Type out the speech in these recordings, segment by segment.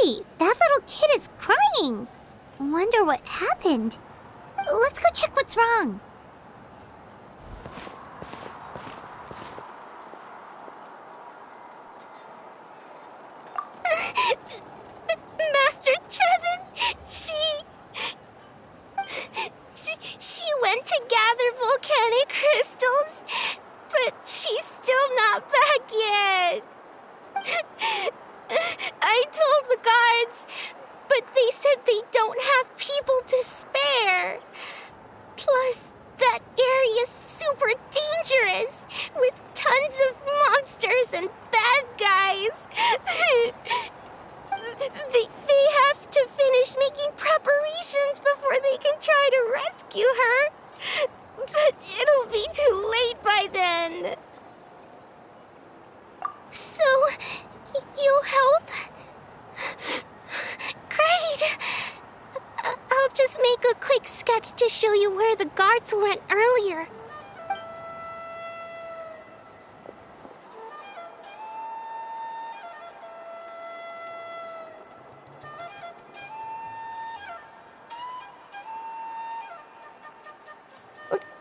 Hey, that little kid is crying. Wonder what happened. Let's go check what's wrong. Master Chevin, she went to gather volcanic crystals, but she's still not back yet. I told the guards, but they said they don't have people to spare. Plus, that area's super dangerous, with tons of monsters and bad guys. They have to finish making preparations before they can try to rescue her. But it'll be too late by then. So, you'll help? Great! I'll just make a quick sketch to show you where the guards went earlier.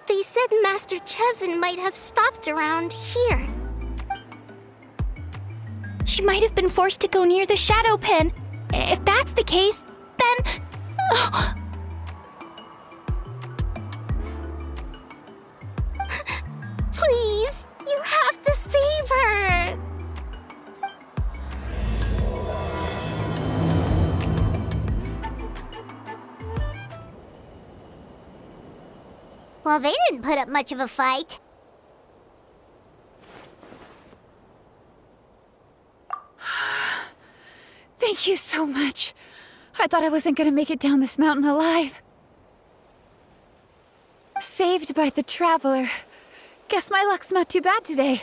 They said Master Chevin might have stopped around here. She might have been forced to go near the shadow pen. If that's the case, then... Please, you have to save her! Well, they didn't put up much of a fight. Thank you so much. I thought I wasn't gonna make it down this mountain alive. Saved by the Traveler. Guess my luck's not too bad today.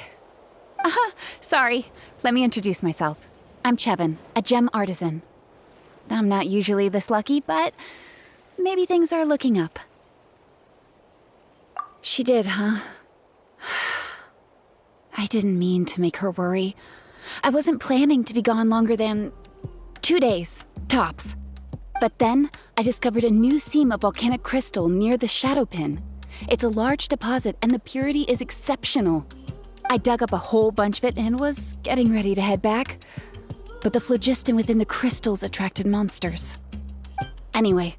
Sorry. Let me introduce myself. I'm Chevin, a gem artisan. I'm not usually this lucky, but maybe things are looking up. She did, huh? I didn't mean to make her worry. I wasn't planning to be gone longer than 2 days, tops. But then, I discovered a new seam of volcanic crystal near the shadow pin. It's a large deposit, and the purity is exceptional. I dug up a whole bunch of it and was getting ready to head back. But the phlogiston within the crystals attracted monsters. Anyway,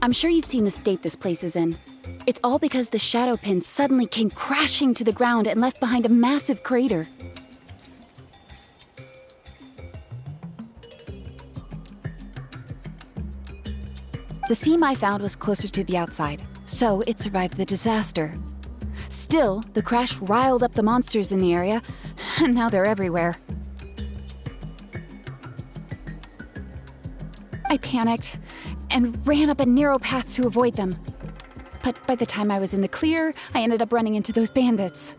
I'm sure you've seen the state this place is in. It's all because the shadow pin suddenly came crashing to the ground and left behind a massive crater. The seam I found was closer to the outside, so it survived the disaster. Still, the crash riled up the monsters in the area, and now they're everywhere. I panicked and ran up a narrow path to avoid them. But by the time I was in the clear, I ended up running into those bandits.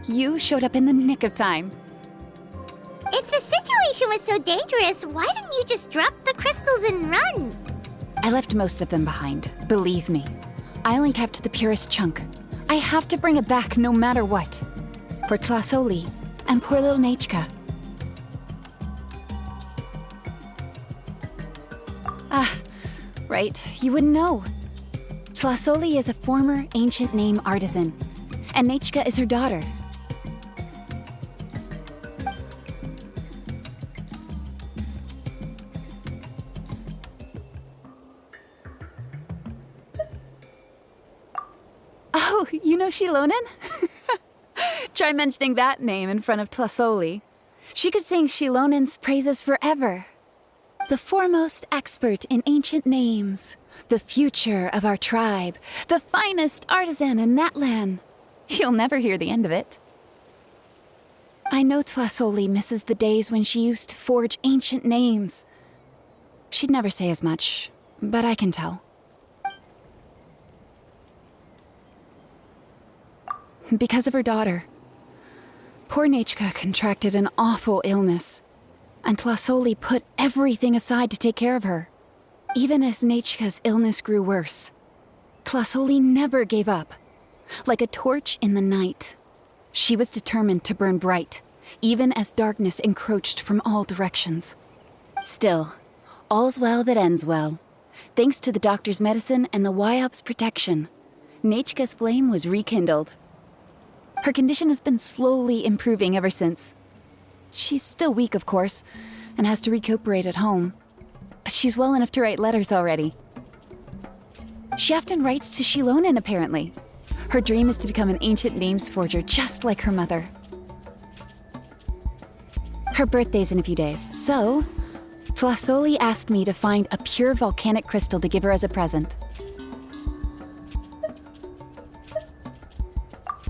You showed up in the nick of time. If the situation was so dangerous, why didn't you just drop the crystals and run? I left most of them behind, believe me. I only kept the purest chunk. I have to bring it back no matter what. For Tlasoli and poor little Nechka. Right, you wouldn't know. Tlasoli is a former ancient name artisan, and Nechka is her daughter. Oh, you know Xiaomian? Try mentioning that name in front of Tlasoli. She could sing Xilonen's praises forever. The foremost expert in ancient names, the future of our tribe, the finest artisan in that land. You'll never hear the end of it. I know Tlasoli misses the days when she used to forge ancient names. She'd never say as much, but I can tell. Because of her daughter. Poor Nechka contracted an awful illness, and Tlasoli put everything aside to take care of her. Even as Nechka's illness grew worse, Tlasoli never gave up. Like a torch in the night, she was determined to burn bright, even as darkness encroached from all directions. Still, all's well that ends well. Thanks to the doctor's medicine and the YOP's protection, Nechka's flame was rekindled. Her condition has been slowly improving ever since. She's still weak, of course, and has to recuperate at home. But she's well enough to write letters already. She often writes to Xilonen, apparently. Her dream is to become an ancient names forger, just like her mother. Her birthday's in a few days, so Tlasoli asked me to find a pure volcanic crystal to give her as a present.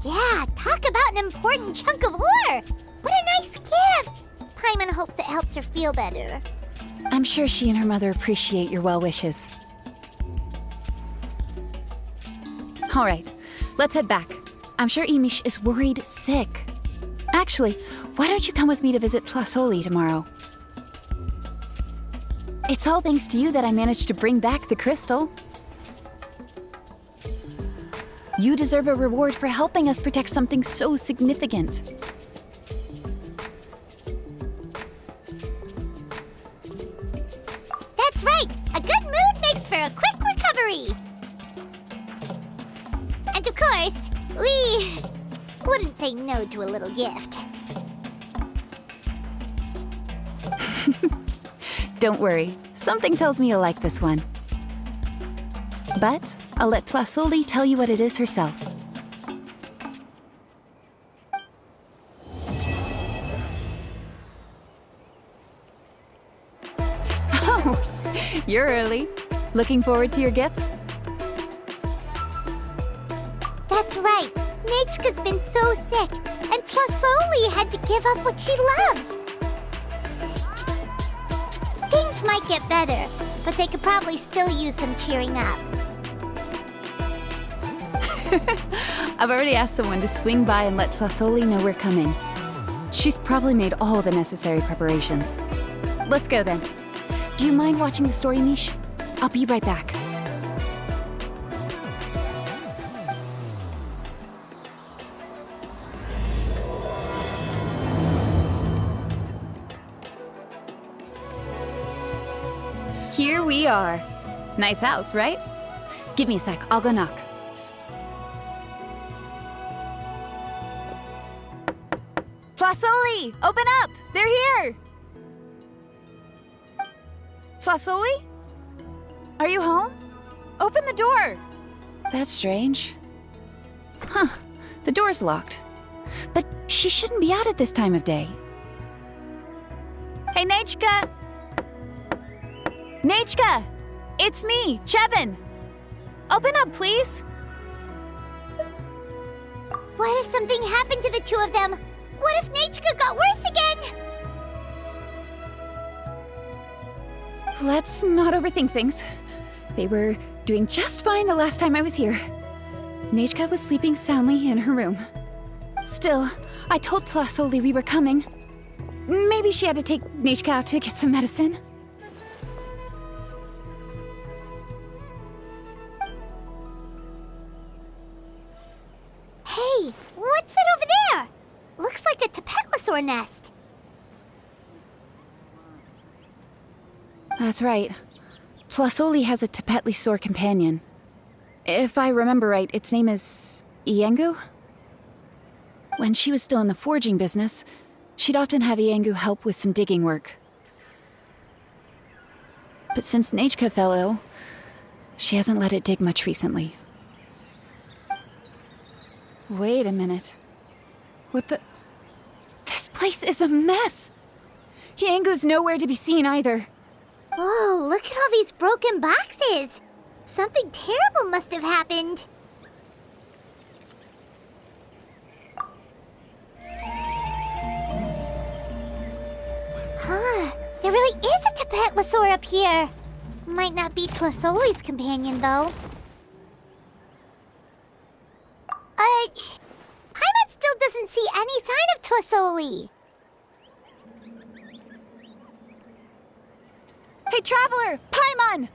Yeah, talk about an important chunk of ore! What a nice gift! Paimon hopes it helps her feel better. I'm sure she and her mother appreciate your well wishes. All right, let's head back. I'm sure Imish is worried sick. Actually, why don't you come with me to visit Tlasoli tomorrow? It's all thanks to you that I managed to bring back the crystal. You deserve a reward for helping us protect something so significant. That's right! A good mood makes for a quick recovery! And of course, we wouldn't say no to a little gift. Don't worry, something tells me you'll like this one. But I'll let Tlasoli tell you what it is herself. Oh, you're early. Looking forward to your gift? That's right. Nechka's been so sick, and Tlasoli had to give up what she loves. Things might get better, but they could probably still use some cheering up. I've already asked someone to swing by and let Tlasoli know we're coming. She's probably made all the necessary preparations. Let's go then. Do you mind watching the story, Mish? I'll be right back. Here we are. Nice house, right? Give me a sec, I'll go knock. Tlasoli! Open up! They're here! Tlasoli? Are you home? Open the door! That's strange. Huh, the door's locked. But she shouldn't be out at this time of day. Hey, Nechka! Nechka! It's me, Chevin! Open up, please! What if something happened to the two of them? What if Nechka got worse again? Let's not overthink things. They were doing just fine the last time I was here. Nechka was sleeping soundly in her room. Still, I told Tlasoli we were coming. Maybe she had to take Nechka out to get some medicine. Hey, what's that over there? Looks like a Tapetlosaur nest. That's right. Tlasoli has a Tapetlosaur companion. If I remember right, its name is Iengu? When she was still in the forging business, she'd often have Iengu help with some digging work. But since Nechka fell ill, she hasn't let it dig much recently. Wait a minute. What the... This place is a mess! Iengu's nowhere to be seen either. Whoa, look at all these broken boxes! Something terrible must have happened. Huh, there really is a Tapetlosaur up here. Might not be Tlasoli's companion, though. Paimon still doesn't see any sign of Tlasoli. Hey, Traveler! Paimon!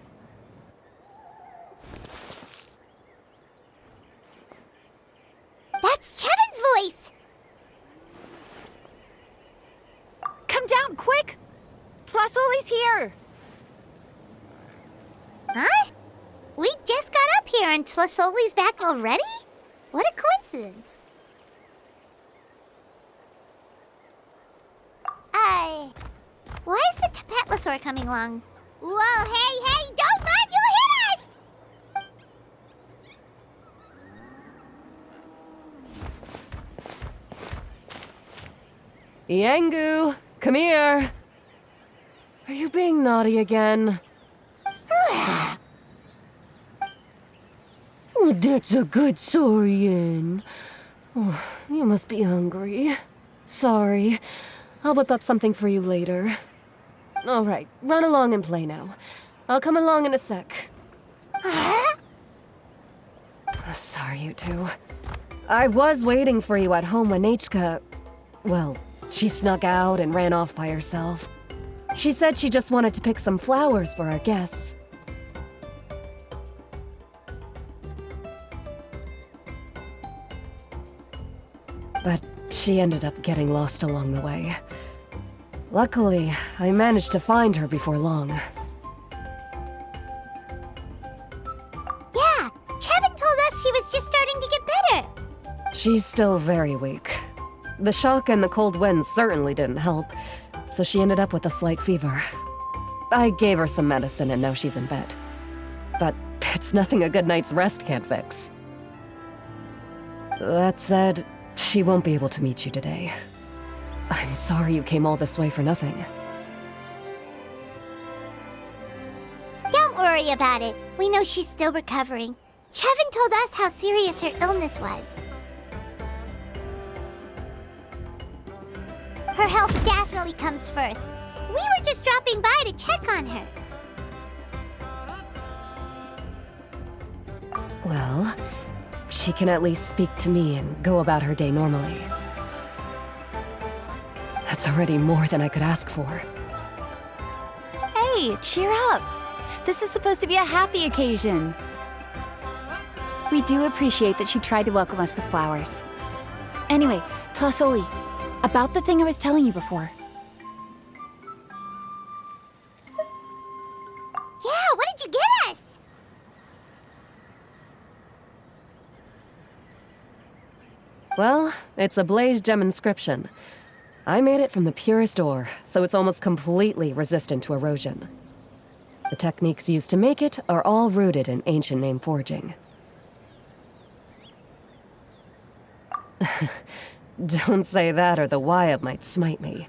That's Chevin's voice! Come down, quick! Tlasoli's here! Huh? We just got up here and Tlasoli's back already? What a coincidence. Why is the Tapatlosaur coming along? Whoa, hey, don't run, you'll hit us! Yangu, come here. Are you being naughty again? Oh, that's a good Saurian. Oh, you must be hungry. Sorry. I'll whip up something for you later. All right, run along and play now. I'll come along in a sec. Sorry, you two. I was waiting for you at home when Hka... Well, she snuck out and ran off by herself. She said she just wanted to pick some flowers for our guests. But she ended up getting lost along the way. Luckily, I managed to find her before long. Yeah, Chevin told us she was just starting to get better. She's still very weak. The shock and the cold winds certainly didn't help, so she ended up with a slight fever. I gave her some medicine and now she's in bed. But it's nothing a good night's rest can't fix. That said, she won't be able to meet you today. I'm sorry you came all this way for nothing. Don't worry about it. We know she's still recovering. Chevin told us how serious her illness was. Her health definitely comes first. We were just dropping by to check on her. Well, she can at least speak to me and go about her day normally. That's already more than I could ask for. Hey, cheer up. This is supposed to be a happy occasion. We do appreciate that she tried to welcome us with flowers. Anyway, Tlasoli, about the thing I was telling you before. Yeah, what did you get us? Well, it's a blaze gem inscription. I made it from the purest ore, so it's almost completely resistant to erosion. The techniques used to make it are all rooted in ancient name forging. Don't say that or the Wild might smite me.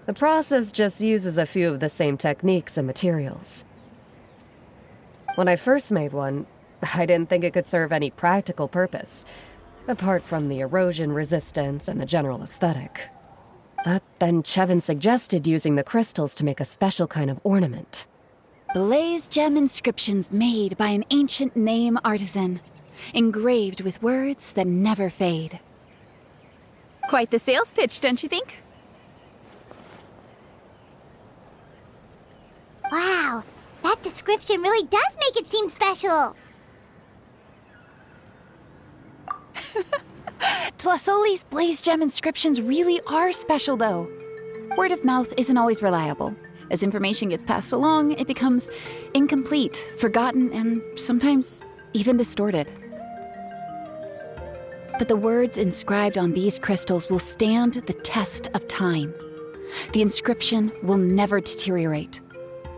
The process just uses a few of the same techniques and materials. When I first made one, I didn't think it could serve any practical purpose, apart from the erosion resistance and the general aesthetic. But then Chevin suggested using the crystals to make a special kind of ornament. Blaze gem inscriptions made by an ancient name artisan, engraved with words that never fade. Quite the sales pitch, don't you think? Wow, that description really does make it seem special. Tlasoli's blaze gem inscriptions really are special, though. Word of mouth isn't always reliable. As information gets passed along, it becomes incomplete, forgotten, and sometimes even distorted. But the words inscribed on these crystals will stand the test of time. The inscription will never deteriorate,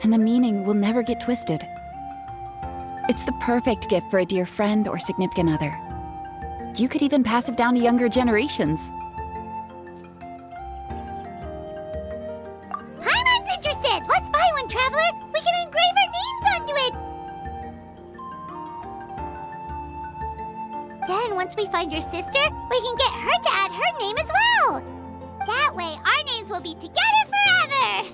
and the meaning will never get twisted. It's the perfect gift for a dear friend or significant other. You could even pass it down to younger generations. Paimon's interested! Let's buy one, Traveler! We can engrave our names onto it! Then, once we find your sister, we can get her to add her name as well! That way, our names will be together forever!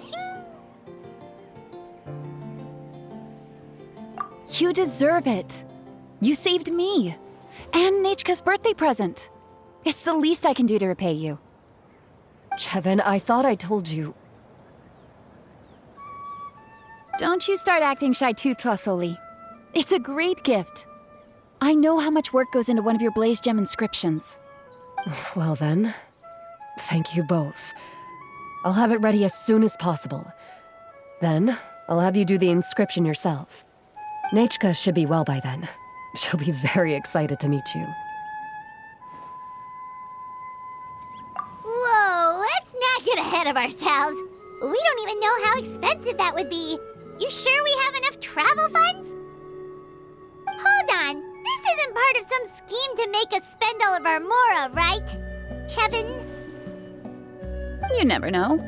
You deserve it. You saved me. And Nechka's birthday present. It's the least I can do to repay you. Chevin, I thought I told you. Don't you start acting shy too, Tlasoli. It's a great gift. I know how much work goes into one of your blaze gem inscriptions. Well then, thank you both. I'll have it ready as soon as possible. Then, I'll have you do the inscription yourself. Nechka should be well by then. She'll be very excited to meet you. Whoa, let's not get ahead of ourselves. We don't even know how expensive that would be. You sure we have enough travel funds? Hold on, this isn't part of some scheme to make us spend all of our mora, right? Kevin? You never know.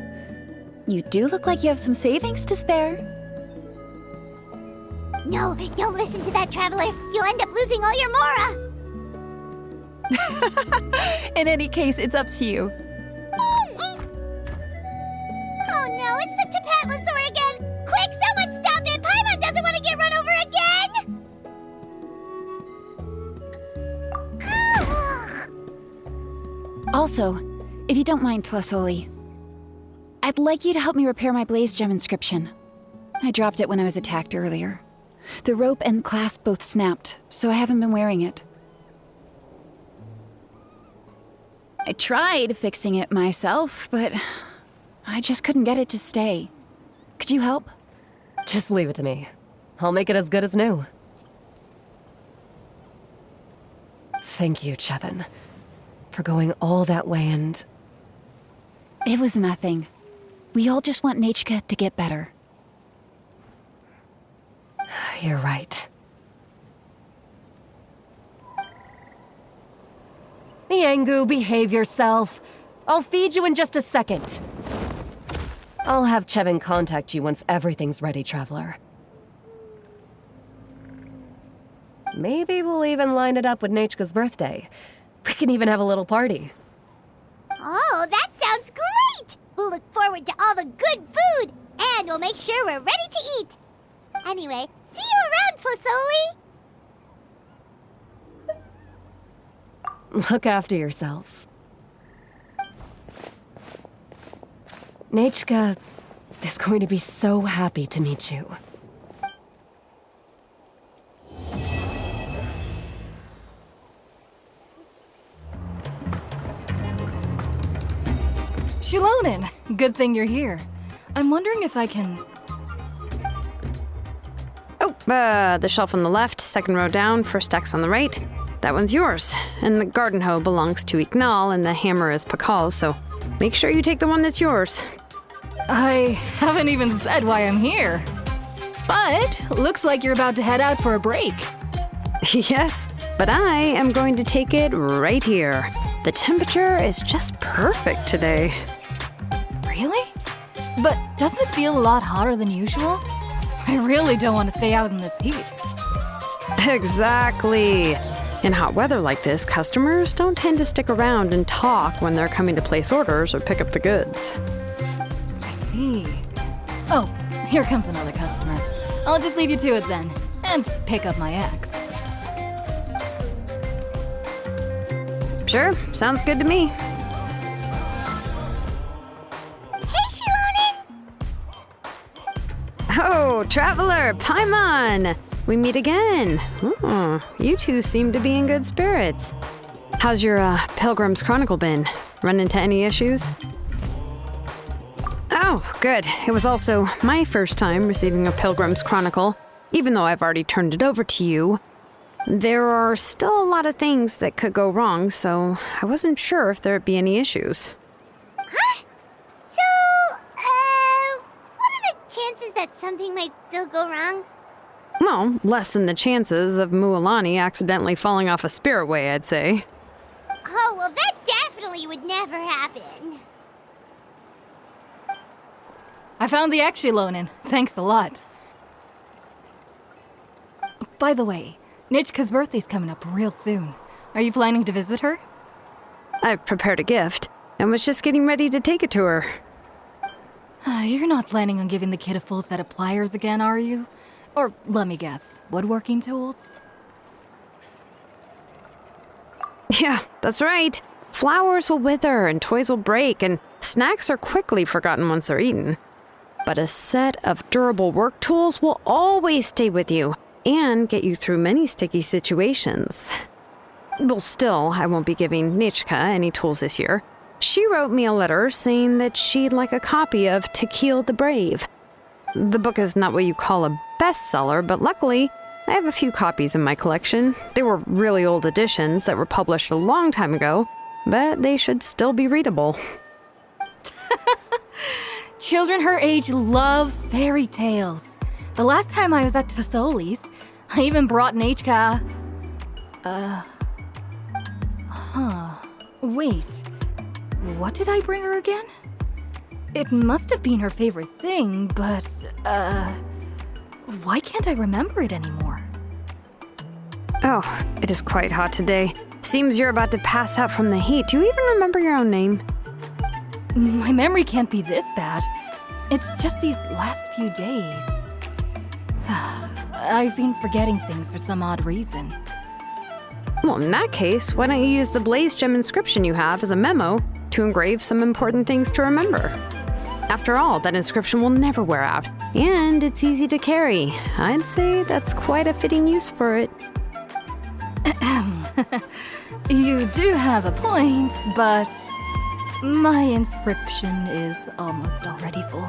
You do look like you have some savings to spare. No, don't listen to that, traveler. You'll end up losing all your mora. In any case, it's up to you. Oh no, it's the Tapatlosaur again! Quick, someone stop it! Paimon doesn't want to get run over again! Also, if you don't mind, Tlasoli, I'd like you to help me repair my Blaze Gem inscription. I dropped it when I was attacked earlier. The rope and clasp both snapped, so I haven't been wearing it. I tried fixing it myself, but I just couldn't get it to stay. Could you help? Just leave it to me. I'll make it as good as new. Thank you, Chevin, for going all that way and... It was nothing. We all just want Nechka to get better. You're right. Miangu, behave yourself. I'll feed you in just a second. I'll have Chevin contact you once everything's ready, Traveler. Maybe we'll even line it up with Nechka's birthday. We can even have a little party. Oh, that sounds great! We'll look forward to all the good food, and we'll make sure we're ready to eat. Anyway, see you around, Tlasoli. Look after yourselves. Nechka is going to be so happy to meet you. Xilonen, good thing you're here. I'm wondering if I can... Oh, the shelf on the left, second row down, first X on the right. That one's yours. And the garden hoe belongs to Ignal, and the hammer is Pakal's, so make sure you take the one that's yours. I haven't even said why I'm here. But looks like you're about to head out for a break. Yes, but I am going to take it right here. The temperature is just perfect today. Really? But doesn't it feel a lot hotter than usual? I really don't want to stay out in this heat. Exactly. In hot weather like this, customers don't tend to stick around and talk when they're coming to place orders or pick up the goods. I see. Oh, here comes another customer. I'll just leave you to it then, and pick up my axe. Sure, sounds good to me. Hey, Xilonen! Oh, Traveler, Paimon! We meet again. Oh, you two seem to be in good spirits. How's your Pilgrim's Chronicle been? Run into any issues? Oh, good. It was also my first time receiving a Pilgrim's Chronicle, even though I've already turned it over to you. There are still a lot of things that could go wrong, so I wasn't sure if there'd be any issues. Huh? So, what are the chances that something might still go wrong? Well, less than the chances of Mualani accidentally falling off a spirit way, I'd say. Oh, well, that definitely would never happen. I found the XILONEN. Thanks a lot. By the way, Nechka's birthday's coming up real soon. Are you planning to visit her? I've prepared a gift and was just getting ready to take it to her. You're not planning on giving the kid a full set of pliers again, are you? Or, let me guess, woodworking tools? Yeah, that's right. Flowers will wither and toys will break, and snacks are quickly forgotten once they're eaten. But a set of durable work tools will always stay with you and get you through many sticky situations. Well, still, I won't be giving Nechka any tools this year. She wrote me a letter saying that she'd like a copy of To Kill the Brave. The book is not what you call a bestseller, but luckily, I have a few copies in my collection. They were really old editions that were published a long time ago, but they should still be readable. Children her age love fairy tales. The last time I was at Tassoli's, I even brought Nechka. Wait. What did I bring her again? It must have been her favorite thing, but, why can't I remember it anymore? Oh, it is quite hot today. Seems you're about to pass out from the heat. Do you even remember your own name? My memory can't be this bad. It's just these last few days. I've been forgetting things for some odd reason. Well, in that case, why don't you use the Blaze Gem inscription you have as a memo to engrave some important things to remember? After all, that inscription will never wear out, and it's easy to carry. I'd say that's quite a fitting use for it. You do have a point, but my inscription is almost already full.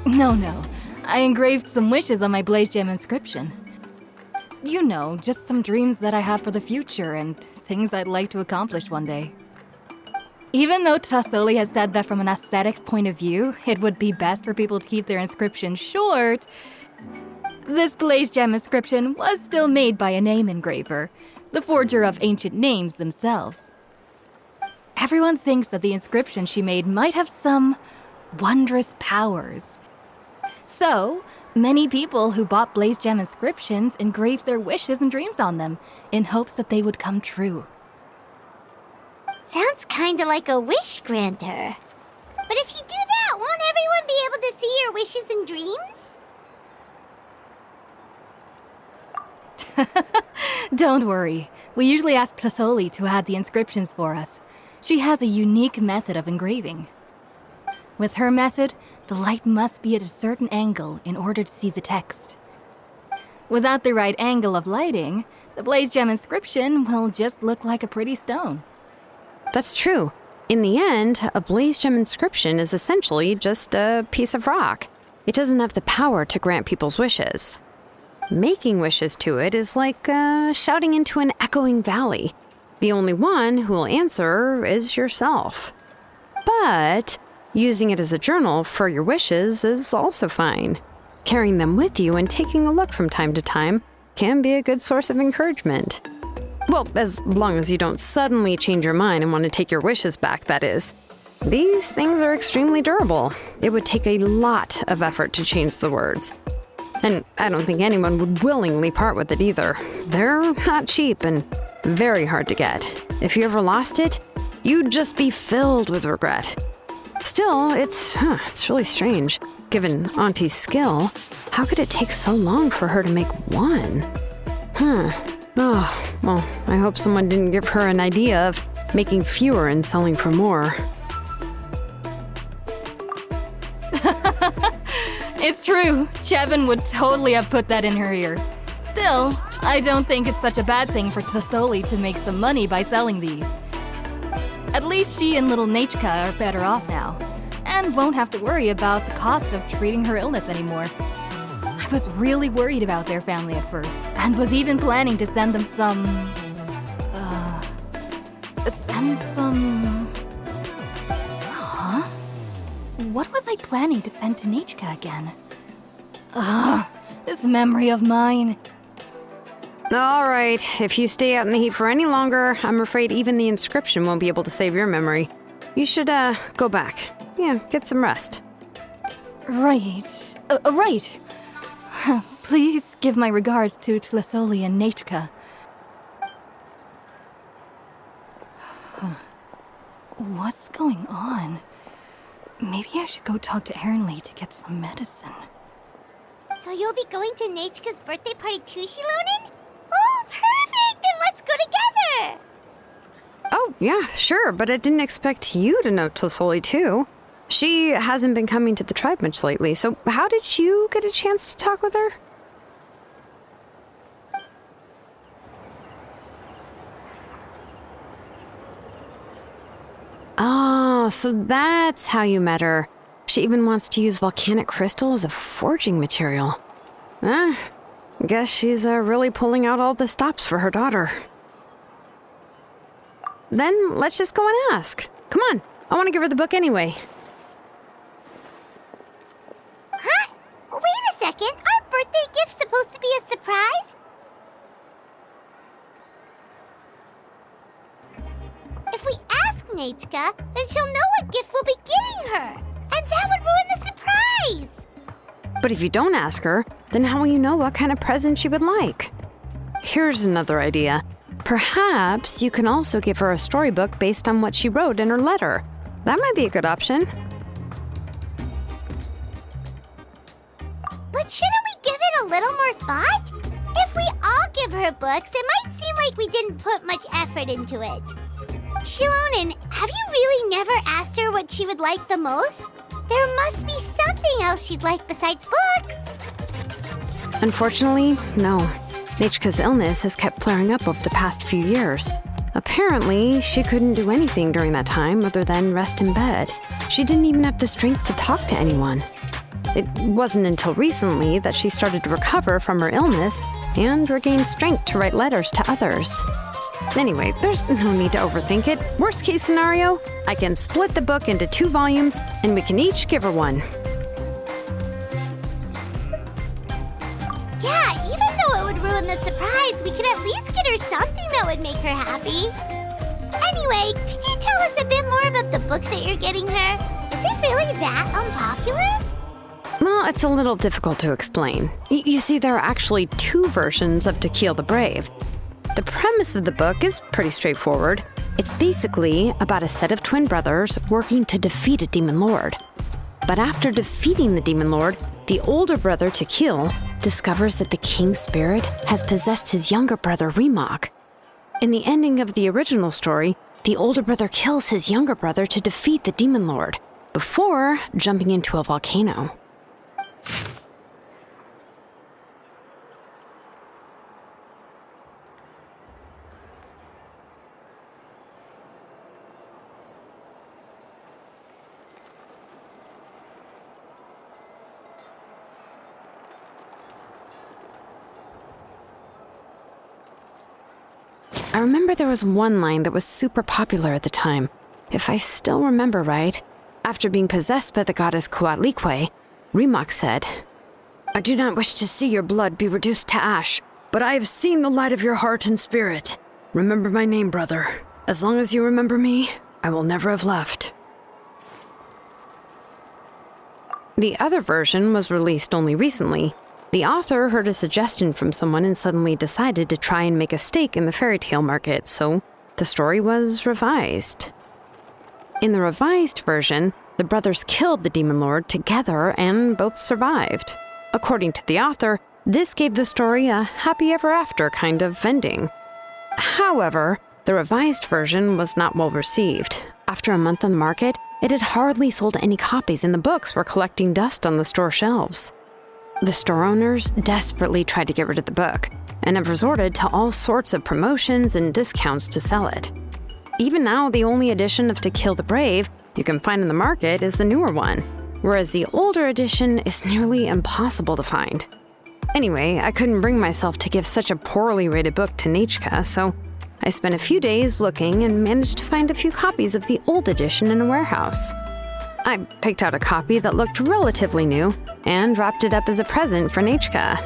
No. I engraved some wishes on my Blaze Gem inscription. You know, just some dreams that I have for the future and things I'd like to accomplish one day. Even though Tassoli has said that from an aesthetic point of view, it would be best for people to keep their inscription short, this Blaze Gem inscription was still made by a name engraver, the forger of ancient names themselves. Everyone thinks that the inscription she made might have some wondrous powers. So, many people who bought Blaze Gem inscriptions engraved their wishes and dreams on them, in hopes that they would come true. Sounds kinda like a wish granter. But if you do that, won't everyone be able to see your wishes and dreams? Don't worry. We usually ask Tassoli to add the inscriptions for us. She has a unique method of engraving. With her method, the light must be at a certain angle in order to see the text. Without the right angle of lighting, the Blaze Gem inscription will just look like a pretty stone. That's true. In the end, a Blaze Gem inscription is essentially just a piece of rock. It doesn't have the power to grant people's wishes. Making wishes to it is like shouting into an echoing valley. The only one who will answer is yourself. But using it as a journal for your wishes is also fine. Carrying them with you and taking a look from time to time can be a good source of encouragement. Well, as long as you don't suddenly change your mind and want to take your wishes back, that is. These things are extremely durable. It would take a lot of effort to change the words. And I don't think anyone would willingly part with it either. They're not cheap and very hard to get. If you ever lost it, you'd just be filled with regret. Still, it's really strange. Given Auntie's skill, how could it take so long for her to make one? Oh, well, I hope someone didn't give her an idea of making fewer and selling for more. It's true. Chevin would totally have put that in her ear. Still, I don't think it's such a bad thing for Tassoli to make some money by selling these. At least she and little Nechka are better off now, and won't have to worry about the cost of treating her illness anymore. I was really worried about their family at first, and was even planning to send them some... Huh? What was I planning to send to Nechka again? This memory of mine. All right, if you stay out in the heat for any longer, I'm afraid even the inscription won't be able to save your memory. You should, go back. Yeah, get some rest. Right. Right. Please give my regards to Tassoli and Nechka. What's going on? Maybe I should go talk to Ernly to get some medicine. So you'll be going to Nechka's birthday party too, Xiaonen? Oh, perfect! Then let's go together! Oh, yeah, sure, but I didn't expect you to know Tassoli too. She hasn't been coming to the tribe much lately, so how did you get a chance to talk with her? Oh, so that's how you met her. She even wants to use volcanic crystal as a forging material. Guess she's really pulling out all the stops for her daughter. Then let's just go and ask. Come on, I want to give her the book anyway. Huh? Wait a second, our birthday gift's supposed to be a surprise? If we ask Nechka, then she'll know what gift we'll be getting her. And that would ruin the surprise! But if you don't ask her, then how will you know what kind of present she would like? Here's another idea. Perhaps you can also give her a storybook based on what she wrote in her letter. That might be a good option. But shouldn't we give it a little more thought? If we all give her books, it might seem like we didn't put much effort into it. Xilonen, have you really never asked her what she would like the most? There must be something else she'd like besides books. Unfortunately, no. Nechka's illness has kept flaring up over the past few years. Apparently, she couldn't do anything during that time other than rest in bed. She didn't even have the strength to talk to anyone. It wasn't until recently that she started to recover from her illness and regain strength to write letters to others. Anyway, there's no need to overthink it. Worst case scenario, I can split the book into 2 volumes and we can each give her one. Yeah, even though it would ruin the surprise, we could at least get her something that would make her happy. Anyway, could you tell us a bit more about the book that you're getting her? Is it really that unpopular? Well, it's a little difficult to explain. You see, there are actually 2 versions of To Kill the Brave. The premise of the book is pretty straightforward. It's basically about a set of twin brothers working to defeat a demon lord. But after defeating the demon lord, the older brother, Tequil, discovers that the king's spirit has possessed his younger brother, Remok. In the ending of the original story, the older brother kills his younger brother to defeat the demon lord, before jumping into a volcano. I remember there was one line that was super popular at the time. If I still remember right, after being possessed by the goddess Coatlicue, Remok said, "I do not wish to see your blood be reduced to ash, but I have seen the light of your heart and spirit. Remember my name, brother. As long as you remember me, I will never have left." The other version was released only recently. The author heard a suggestion from someone and suddenly decided to try and make a stake in the fairy tale market, so the story was revised. In the revised version, the brothers killed the demon lord together and both survived. According to the author, this gave the story a happy ever after kind of ending. However, the revised version was not well received. After a month on the market, it had hardly sold any copies and the books were collecting dust on the store shelves. The store owners desperately tried to get rid of the book and have resorted to all sorts of promotions and discounts to sell it. Even now, the only edition of To Kill the Brave you can find in the market is the newer one, whereas the older edition is nearly impossible to find. Anyway, I couldn't bring myself to give such a poorly rated book to Nechka, so I spent a few days looking and managed to find a few copies of the old edition in a warehouse. I picked out a copy that looked relatively new and wrapped it up as a present for Nechka.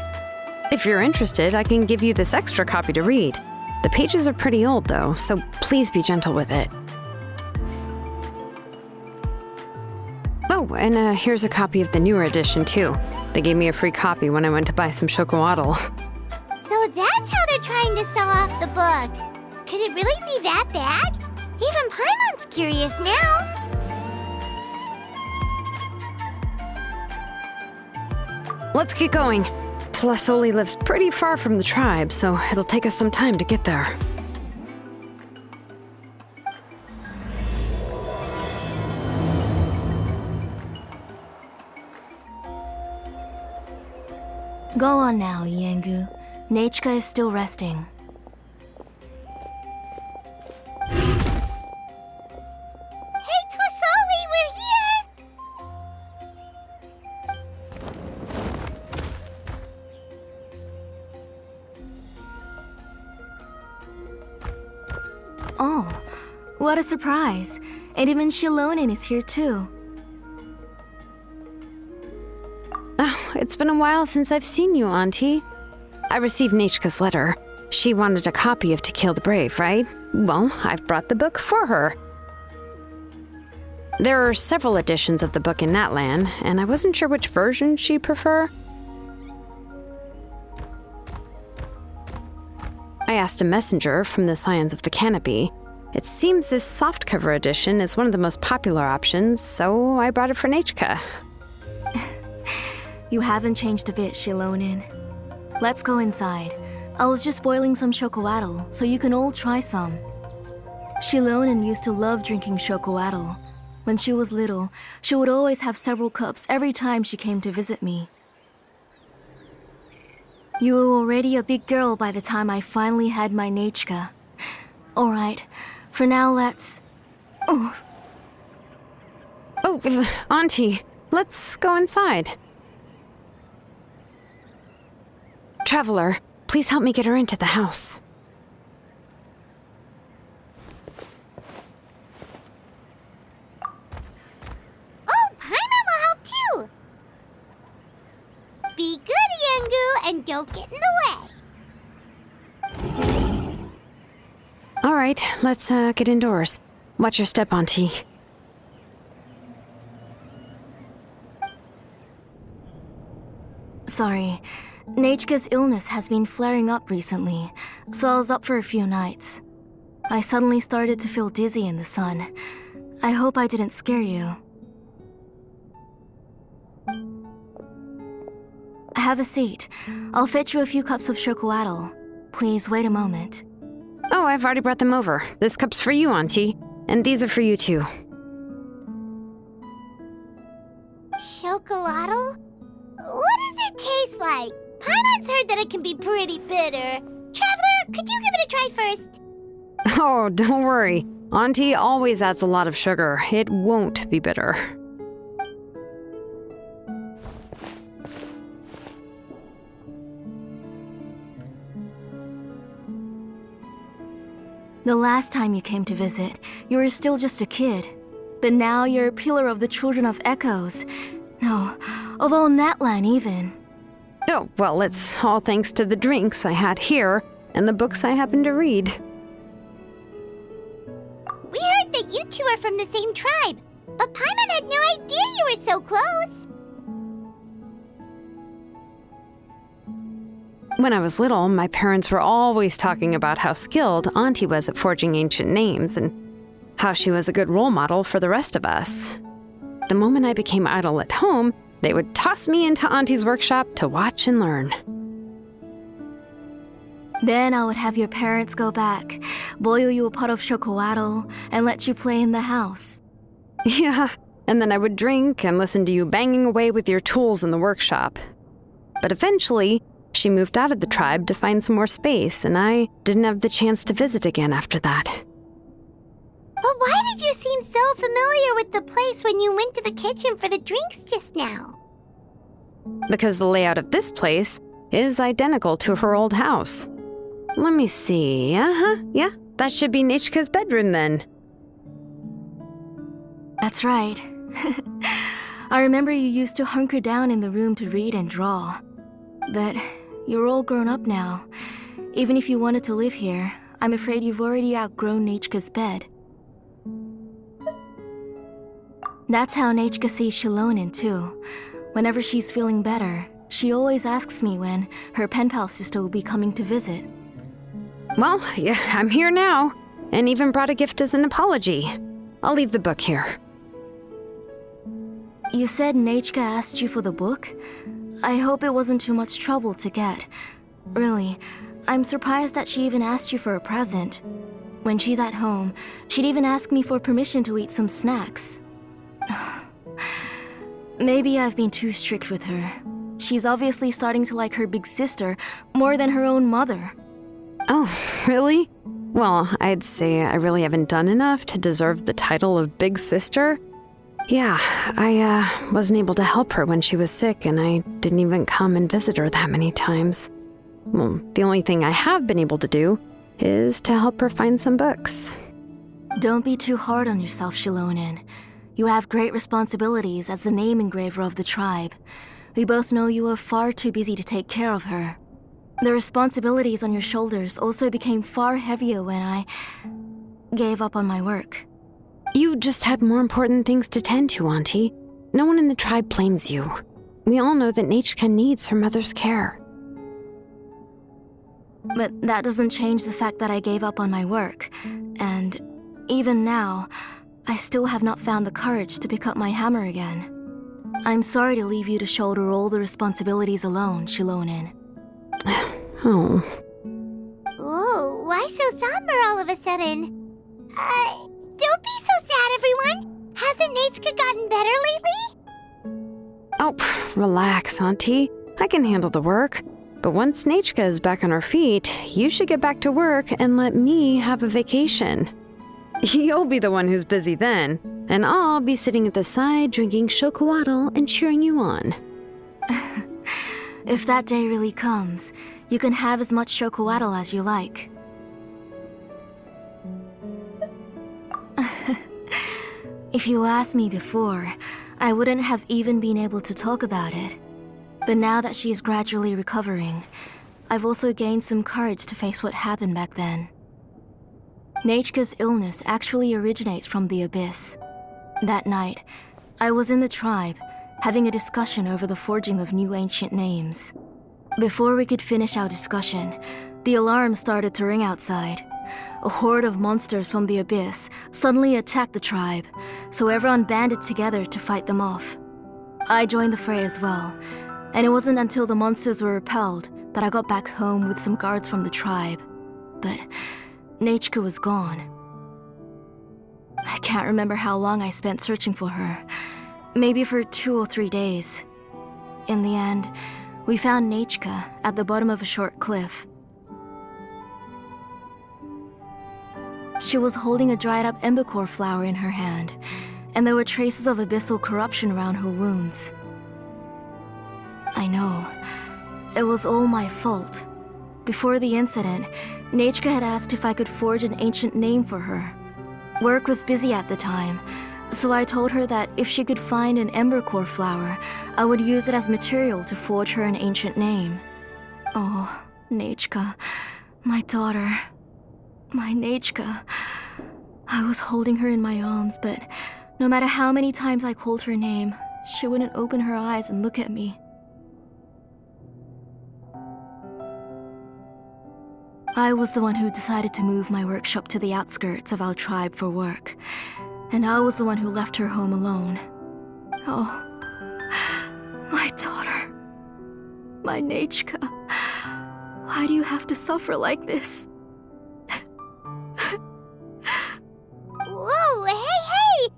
If you're interested, I can give you this extra copy to read. The pages are pretty old though, so please be gentle with it. Oh, and here's a copy of the newer edition too. They gave me a free copy when I went to buy some chocolatl. So that's how they're trying to sell off the book. Could it really be that bad? Even Paimon's curious now. Let's get going. Tlasoli lives pretty far from the tribe, so it'll take us some time to get there. Go on now, Yengu. Nechka is still resting. Hey, Tlasoli, we're here! What a surprise. And even Xiaonen is here too. Oh, it's been a while since I've seen you, Auntie. I received Nechka's letter. She wanted a copy of To Kill the Brave, right? Well, I've brought the book for her. There are several editions of the book in Natlan, and I wasn't sure which version she'd prefer. I asked a messenger from the Scions of the Canopy. It seems this softcover edition is one of the most popular options, so I brought it for Nechka. You haven't changed a bit, Xiaonen. Let's go inside. I was just boiling some chocolatl, so you can all try some. Xiaonen used to love drinking chocolatl. When she was little, she would always have several cups every time she came to visit me. You were already a big girl by the time I finally had my Nechka. Alright, for now let's... Oh, Auntie, let's go inside. Traveler, please help me get her into the house. Oh, Paimon will help too! Be good, Yangu, and don't get in the way. All right, let's get indoors. Watch your step, Auntie. Sorry, Nechka's illness has been flaring up recently, so I was up for a few nights. I suddenly started to feel dizzy in the sun. I hope I didn't scare you. Have a seat. I'll fetch you a few cups of chocolatl. Please wait a moment. Oh, I've already brought them over. This cup's for you, Auntie. And these are for you, too. Chocolatl? What does it taste like? Paimon's heard that it can be pretty bitter. Traveler, could you give it a try first? Oh, don't worry. Auntie always adds a lot of sugar. It won't be bitter. The last time you came to visit, you were still just a kid. But now you're a pillar of the Children of Echoes. No, of all Natlan even. Oh, well, it's all thanks to the drinks I had here and the books I happened to read. We heard that you two are from the same tribe, but Paimon had no idea you were so close. When I was little, my parents were always talking about how skilled Auntie was at forging ancient names and how she was a good role model for the rest of us. The moment I became idle at home, they would toss me into Auntie's workshop to watch and learn. Then I would have your parents go back, boil you a pot of chocolatl, and let you play in the house. Yeah, and then I would drink and listen to you banging away with your tools in the workshop. But eventually, she moved out of the tribe to find some more space, and I didn't have the chance to visit again after that. But why did you seem so familiar with the place when you went to the kitchen for the drinks just now? Because the layout of this place is identical to her old house. Let me see. Yeah, that should be Nechka's bedroom then. That's right. I remember you used to hunker down in the room to read and draw. But you're all grown up now. Even if you wanted to live here, I'm afraid you've already outgrown Nechka's bed. That's how Nechka sees Xiaonen too. Whenever she's feeling better, she always asks me when her pen pal sister will be coming to visit. Well, yeah, I'm here now, and even brought a gift as an apology. I'll leave the book here. You said Nechka asked you for the book? I hope it wasn't too much trouble to get. Really, I'm surprised that she even asked you for a present. When she's at home, she'd even ask me for permission to eat some snacks. Maybe I've been too strict with her. She's obviously starting to like her big sister more than her own mother. Oh, really? Well, I'd say I really haven't done enough to deserve the title of big sister. Yeah, I wasn't able to help her when she was sick, and I didn't even come and visit her that many times. Well, the only thing I have been able to do is to help her find some books. Don't be too hard on yourself, Xiaonen. You have great responsibilities as the name engraver of the tribe. We both know you are far too busy to take care of her. The responsibilities on your shoulders also became far heavier when I gave up on my work. You just had more important things to tend to, Auntie. No one in the tribe blames you. We all know that Nechka needs her mother's care. But that doesn't change the fact that I gave up on my work. And even now, I still have not found the courage to pick up my hammer again. I'm sorry to leave you to shoulder all the responsibilities alone, Xiaonen. Oh. Ooh, why so somber all of a sudden? Don't be so sad, everyone! Hasn't Nechka gotten better lately? Oh, relax, Auntie. I can handle the work. But once Nechka is back on her feet, you should get back to work and let me have a vacation. You'll be the one who's busy then, and I'll be sitting at the side drinking chocolatl and cheering you on. If that day really comes, you can have as much chocolatl as you like. If you asked me before, I wouldn't have even been able to talk about it. But now that she is gradually recovering, I've also gained some courage to face what happened back then. Nechka's illness actually originates from the Abyss. That night, I was in the tribe, having a discussion over the forging of new ancient names. Before we could finish our discussion, the alarm started to ring outside. A horde of monsters from the Abyss suddenly attacked the tribe, so everyone banded together to fight them off. I joined the fray as well, and it wasn't until the monsters were repelled that I got back home with some guards from the tribe. But Nechka was gone. I can't remember how long I spent searching for her. Maybe for 2 or 3 days. In the end, we found Nechka at the bottom of a short cliff. She was holding a dried-up embercore flower in her hand, and there were traces of abyssal corruption around her wounds. I know. It was all my fault. Before the incident, Nechka had asked if I could forge an ancient name for her. Work was busy at the time, so I told her that if she could find an embercore flower, I would use it as material to forge her an ancient name. Oh, Nechka, my daughter, my Nechka. I was holding her in my arms, but no matter how many times I called her name, she wouldn't open her eyes and look at me. I was the one who decided to move my workshop to the outskirts of our tribe for work, and I was the one who left her home alone. Oh, my daughter, my Nechka, why do you have to suffer like this? Whoa, hey!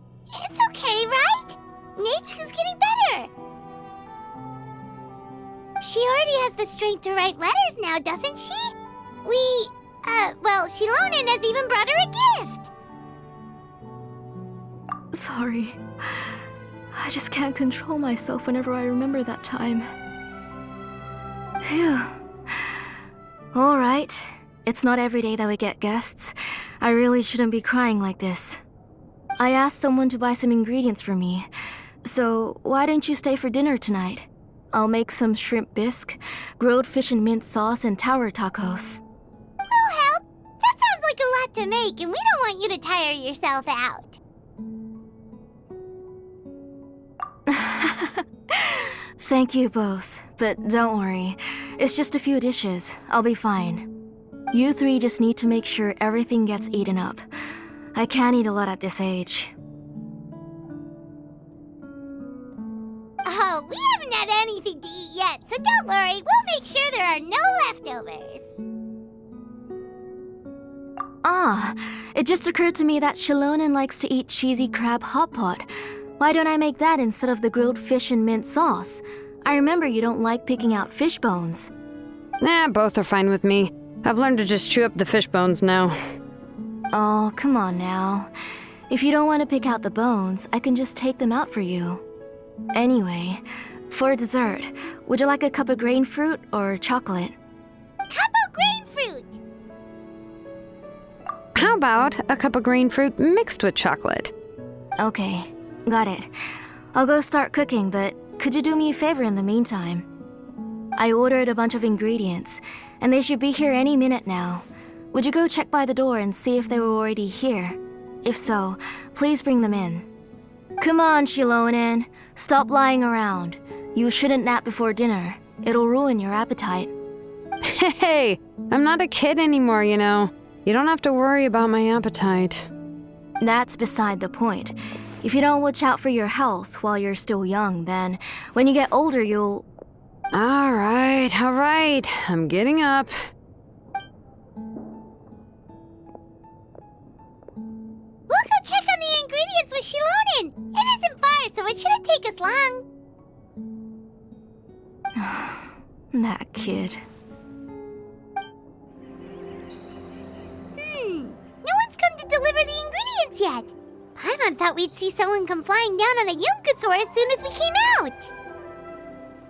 It's okay, right? Nechka's getting better. She already has the strength to write letters now, doesn't she? Xiaonen has even brought her a gift! Sorry. I just can't control myself whenever I remember that time. Phew. Alright. It's not every day that we get guests. I really shouldn't be crying like this. I asked someone to buy some ingredients for me. So, why don't you stay for dinner tonight? I'll make some shrimp bisque, grilled fish and mint sauce, and tower tacos. We'll help. That sounds like a lot to make, and we don't want you to tire yourself out. Thank you both, but don't worry. It's just a few dishes. I'll be fine. You three just need to make sure everything gets eaten up. I can't eat a lot at this age. Oh, we haven't had anything to eat yet, so don't worry. We'll make sure there are no leftovers. Ah, it just occurred to me that Xiaonen likes to eat cheesy crab hot pot. Why don't I make that instead of the grilled fish and mint sauce? I remember you don't like picking out fish bones. Both are fine with me. I've learned to just chew up the fish bones now. Oh, come on now. If you don't want to pick out the bones, I can just take them out for you. Anyway, for dessert, would you like a cup of grain fruit or chocolate? Cup of grain fruit! How How about a cup of green fruit mixed with chocolate? Okay, got it. I'll go start cooking, but could you do me a favor in the meantime? I ordered a bunch of ingredients, and they should be here any minute now. Would you go check by the door and see if they were already here? If so, please bring them in. Come on, XILONEN. Stop lying around. You shouldn't nap before dinner. It'll ruin your appetite. Hey, I'm not a kid anymore, you know. You don't have to worry about my appetite. That's beside the point. If you don't watch out for your health while you're still young, then when you get older, you'll... All right. I'm getting up. We'll go check on the ingredients with XILONEN. It isn't far, so it shouldn't take us long. That kid. No one's come to deliver the ingredients yet. Paimon thought we'd see someone come flying down on a Yunkasaur as soon as we came out.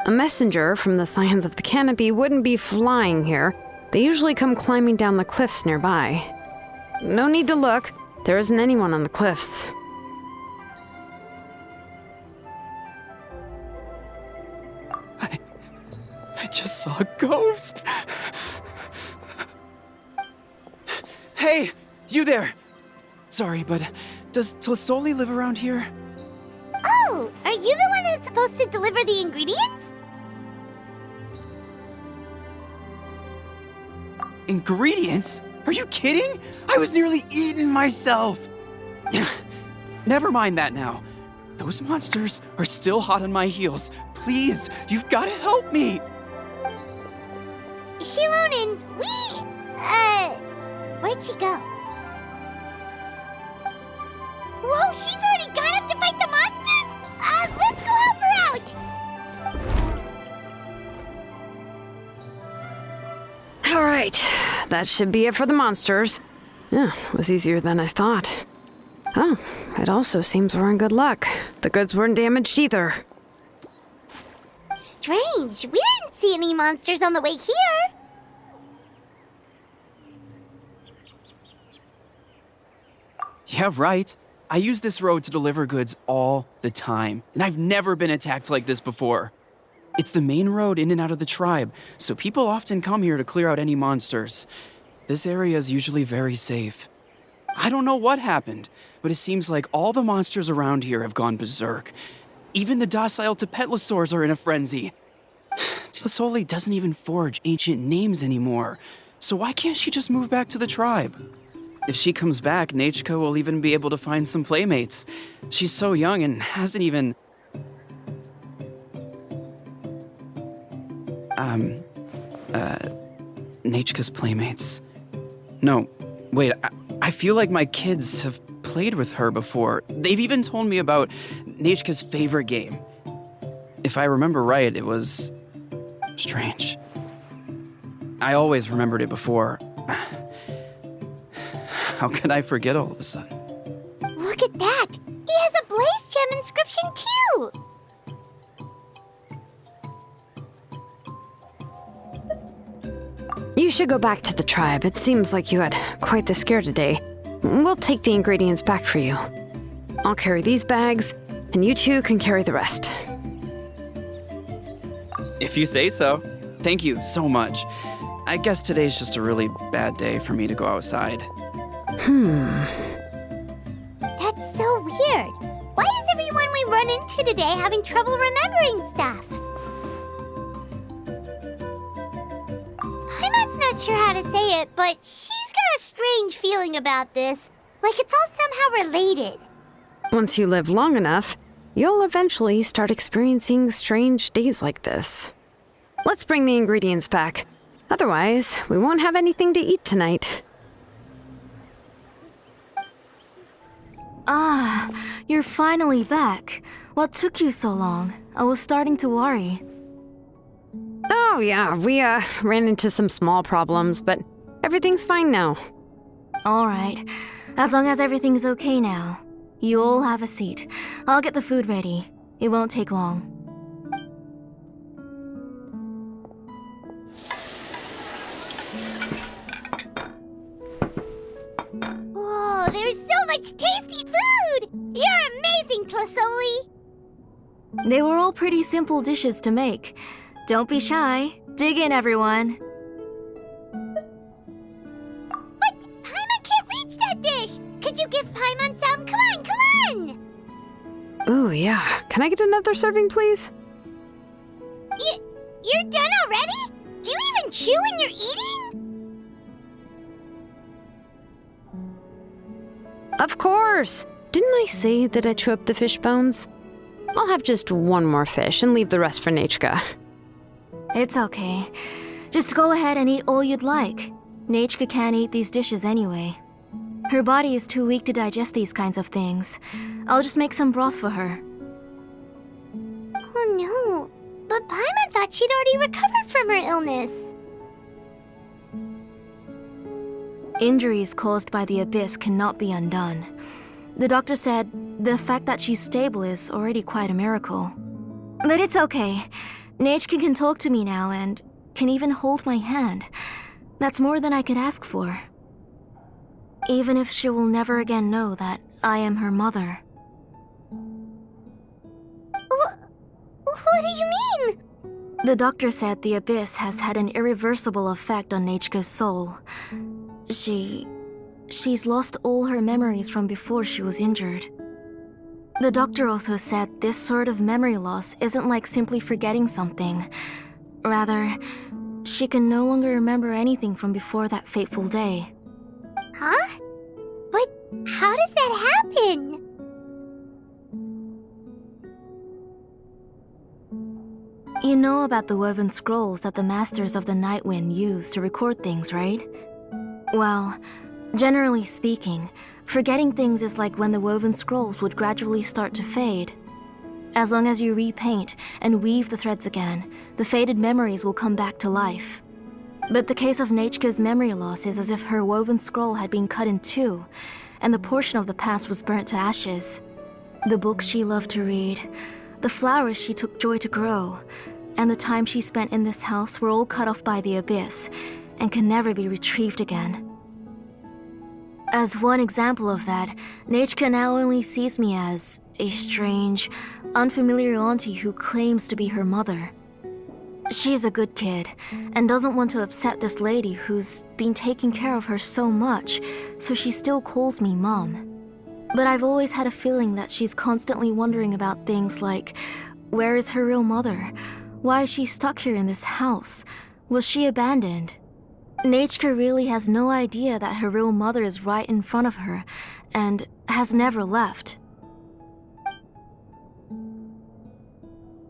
A messenger from the Scions of the Canopy wouldn't be flying here. They usually come climbing down the cliffs nearby. No need to look. There isn't anyone on the cliffs. I just saw a ghost. Hey, you there! Sorry, but does Tlisoli live around here? Oh, are you the one who's supposed to deliver the ingredients? Ingredients? Are you kidding? I was nearly eating myself. Never mind that now. Those monsters are still hot on my heels. Please, you've got to help me. XILONEN, where'd she go? Whoa, she's already gone up to fight the monsters? Let's go help her out! All right, that should be it for the monsters. Yeah, it was easier than I thought. Oh, it also seems we're in good luck. The goods weren't damaged either. Strange, we didn't see any monsters on the way here. Yeah, right. I use this road to deliver goods all the time, and I've never been attacked like this before. It's the main road in and out of the tribe, so people often come here to clear out any monsters. This area is usually very safe. I don't know what happened, but it seems like all the monsters around here have gone berserk. Even the docile Tepetlosaurs are in a frenzy. Tlisoli doesn't even forge ancient names anymore, so why can't she just move back to the tribe? If she comes back, Nachiko will even be able to find some playmates. She's so young and hasn't even... Nachiko's playmates. No, wait, I feel like my kids have played with her before. They've even told me about Nachiko's favorite game. If I remember right, it was... strange. I always remembered it before. How could I forget all of a sudden? Look at that! He has a Blaze Gem inscription too! You should go back to the tribe. It seems like you had quite the scare today. We'll take the ingredients back for you. I'll carry these bags, and you two can carry the rest. If you say so. Thank you so much. I guess today's just a really bad day for me to go outside. That's so weird. Why is everyone we run into today having trouble remembering stuff? Paimon's not sure how to say it, but she's got a strange feeling about this. Like it's all somehow related. Once you live long enough, you'll eventually start experiencing strange days like this. Let's bring the ingredients back. Otherwise, we won't have anything to eat tonight. Ah, you're finally back. What took you so long? I was starting to worry. Oh yeah, we ran into some small problems, but everything's fine now. All right. As long as everything's okay now. You all have a seat. I'll get the food ready. It won't take long. there's so much tasty food! You're amazing, Tlasoli! They were all pretty simple dishes to make. Don't be shy. Dig in, everyone. But Paimon can't reach that dish! Could you give Paimon some? Come on, come on! Ooh, yeah. Can I get another serving, please? You're done already? Do you even chew when you're eating? Of course! Didn't I say that I chew up the fish bones? I'll have just one more fish and leave the rest for Nechka. It's okay. Just go ahead and eat all you'd like. Nechka can't eat these dishes anyway. Her body is too weak to digest these kinds of things. I'll just make some broth for her. Oh no, but Paimon thought she'd already recovered from her illness. Injuries caused by the abyss cannot be undone. The doctor said the fact that she's stable is already quite a miracle. But it's okay. Nechka can talk to me now and can even hold my hand. That's more than I could ask for. Even if she will never again know that I am her mother. What do you mean? The doctor said the abyss has had an irreversible effect on Nechka's soul. She's lost all her memories from before she was injured. The doctor also said this sort of memory loss isn't like simply forgetting something. Rather, she can no longer remember anything from before that fateful day. Huh? But how does that happen? You know about the woven scrolls that the Masters of the Night Wind use to record things, right? Well, generally speaking, forgetting things is like when the woven scrolls would gradually start to fade. As long as you repaint and weave the threads again, the faded memories will come back to life. But the case of Nechka's memory loss is as if her woven scroll had been cut in two, and the portion of the past was burnt to ashes. The books she loved to read, the flowers she took joy to grow, and the time she spent in this house were all cut off by the abyss, and can never be retrieved again. As one example of that, Nechka now only sees me as a strange, unfamiliar auntie who claims to be her mother. She's a good kid, and doesn't want to upset this lady who's been taking care of her so much, so she still calls me Mom. But I've always had a feeling that she's constantly wondering about things like, where is her real mother? Why is she stuck here in this house? Was she abandoned? Nechka really has no idea that her real mother is right in front of her, and has never left.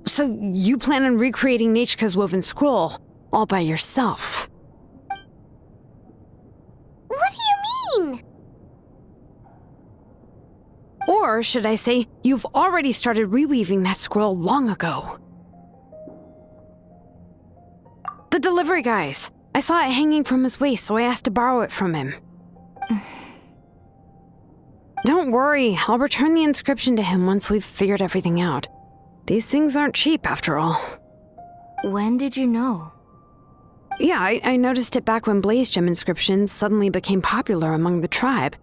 So you plan on recreating Nechka's woven scroll all by yourself? What do you mean? Or should I say, you've already started reweaving that scroll long ago? The delivery guys. I saw it hanging from his waist, so I asked to borrow it from him. Don't worry, I'll return the inscription to him once we've figured everything out. These things aren't cheap, after all. When did you know? Yeah, I noticed it back when blaze gem inscriptions suddenly became popular among the tribe.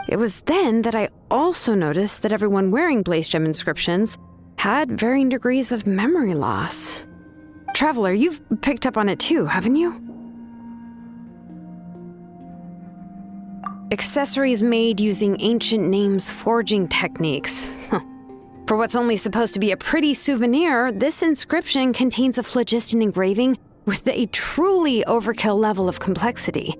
It was then that I also noticed that everyone wearing blaze gem inscriptions had varying degrees of memory loss. Traveler, you've picked up on it too, haven't you? Accessories made using ancient names forging techniques. For what's only supposed to be a pretty souvenir, this inscription contains a phlogiston engraving with a truly overkill level of complexity.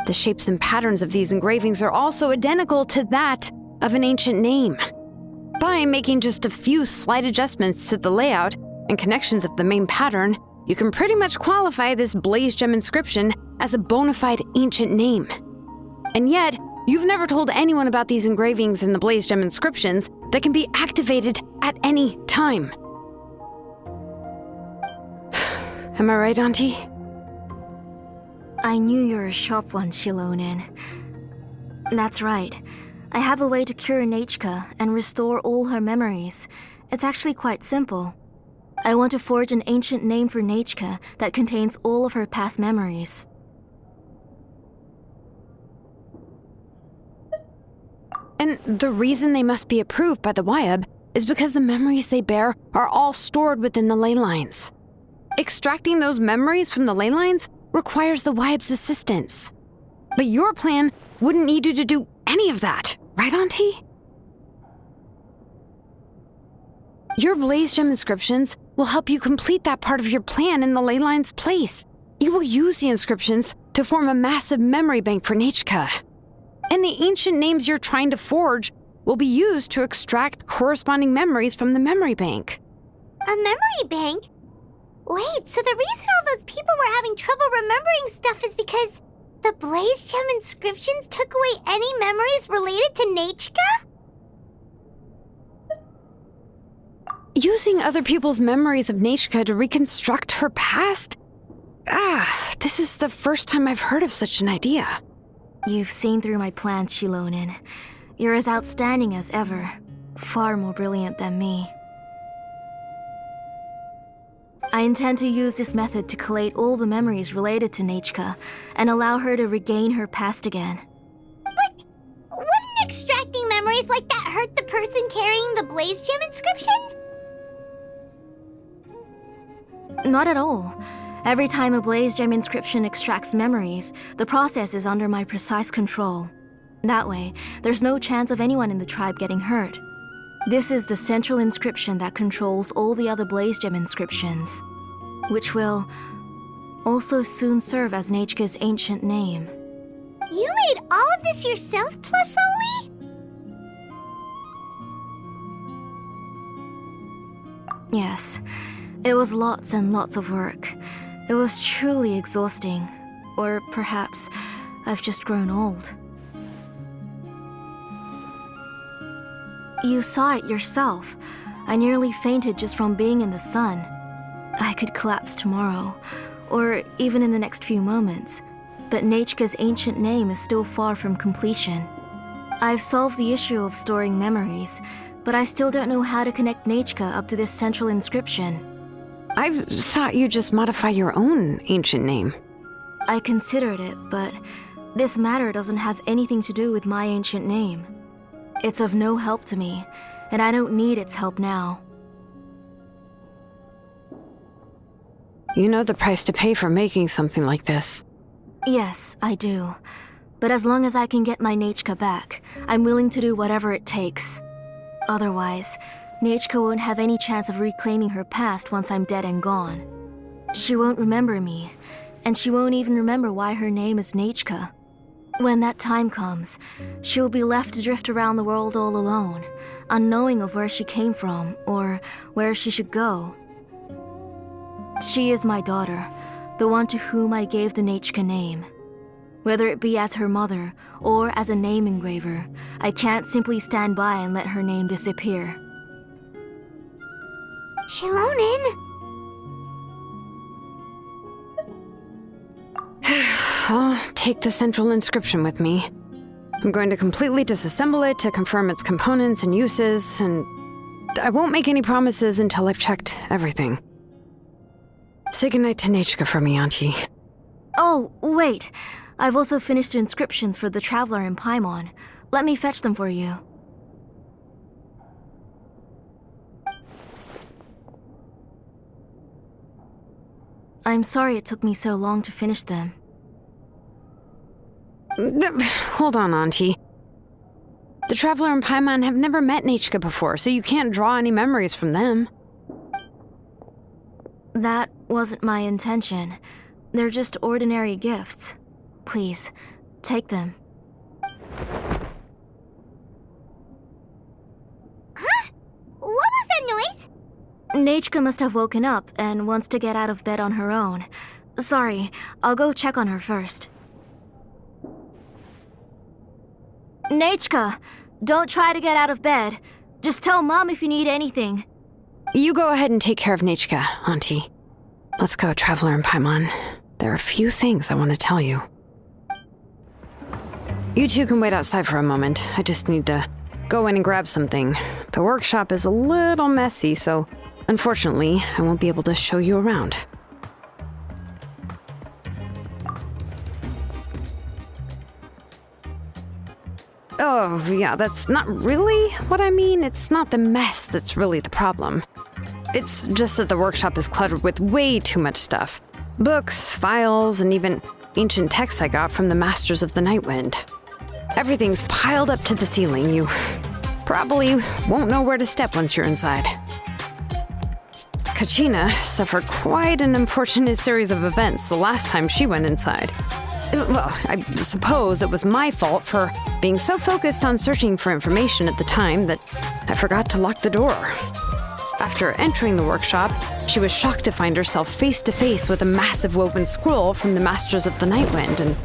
The shapes and patterns of these engravings are also identical to that of an ancient name. By making just a few slight adjustments to the layout and connections of the main pattern, you can pretty much qualify this blaze gem inscription as a bona fide ancient name. And yet, you've never told anyone about these engravings in the blaze gem inscriptions that can be activated at any time. Am I right, Auntie? I knew you're a sharp one, Xiaomian. That's right. I have a way to cure Nechka and restore all her memories. It's actually quite simple. I want to forge an ancient name for Nechka that contains all of her past memories. And the reason they must be approved by the YAB is because the memories they bear are all stored within the ley lines. Extracting those memories from the ley lines requires the YAB's assistance. But your plan wouldn't need you to do any of that, right, Auntie? Your Blaze Gem inscriptions will help you complete that part of your plan in the ley line's place. You will use the inscriptions to form a massive memory bank for Nechka. And the ancient names you're trying to forge will be used to extract corresponding memories from the memory bank. A memory bank? Wait, so the reason all those people were having trouble remembering stuff is because the Blaze Gem inscriptions took away any memories related to Nechka? Using other people's memories of Nechka to reconstruct her past? This is the first time I've heard of such an idea. You've seen through my plans, Xilonen. You're as outstanding as ever. Far more brilliant than me. I intend to use this method to collate all the memories related to Nechka and allow her to regain her past again. But wouldn't extracting memories like that hurt the person carrying the Blaze Gem inscription? Not at all. Every time a Blaze Gem inscription extracts memories, the process is under my precise control. That way, there's no chance of anyone in the tribe getting hurt. This is the central inscription that controls all the other Blaze Gem inscriptions, which will also soon serve as Nechka's ancient name. You made all of this yourself, Tlusoli? Yes, it was lots and lots of work. It was truly exhausting. Or perhaps I've just grown old. You saw it yourself. I nearly fainted just from being in the sun. I could collapse tomorrow, or even in the next few moments. But Nechka's ancient name is still far from completion. I've solved the issue of storing memories, but I still don't know how to connect Nechka up to this central inscription. I thought you'd just modify your own ancient name. I considered it, but this matter doesn't have anything to do with my ancient name. It's of no help to me, and I don't need its help now. You know the price to pay for making something like this. Yes, I do. But as long as I can get my Nechka back, I'm willing to do whatever it takes. Otherwise, Nechka won't have any chance of reclaiming her past once I'm dead and gone. She won't remember me, and she won't even remember why her name is Nechka. When that time comes, she'll be left to drift around the world all alone, unknowing of where she came from or where she should go. She is my daughter, the one to whom I gave the Nechka name. Whether it be as her mother or as a name engraver, I can't simply stand by and let her name disappear. Xilonen! I'll take the central inscription with me. I'm going to completely disassemble it to confirm its components and uses, and I won't make any promises until I've checked everything. Say goodnight to Nechka for me, Auntie. Oh, wait. I've also finished the inscriptions for the Traveler in Paimon. Let me fetch them for you. I'm sorry it took me so long to finish them. Hold on, Auntie. The Traveler and Paimon have never met Nechka before, so you can't draw any memories from them. That wasn't my intention. They're just ordinary gifts. Please, take them. Huh? What was that noise? Nechka must have woken up and wants to get out of bed on her own. Sorry, I'll go check on her first. Nechka, don't try to get out of bed. Just tell Mom if you need anything. You go ahead and take care of Nechka, Auntie. Let's go, Traveler and Paimon. There are a few things I want to tell you. You two can wait outside for a moment. I just need to go in and grab something. The workshop is a little messy, so unfortunately, I won't be able to show you around. Oh, yeah, that's not really what I mean. It's not the mess that's really the problem. It's just that the workshop is cluttered with way too much stuff. Books, files, and even ancient texts I got from the Masters of the Nightwind. Everything's piled up to the ceiling. You probably won't know where to step once you're inside. Kachina suffered quite an unfortunate series of events the last time she went inside. Well, I suppose it was my fault for being so focused on searching for information at the time that I forgot to lock the door. After entering the workshop, she was shocked to find herself face to face with a massive woven scroll from the Masters of the Nightwind, and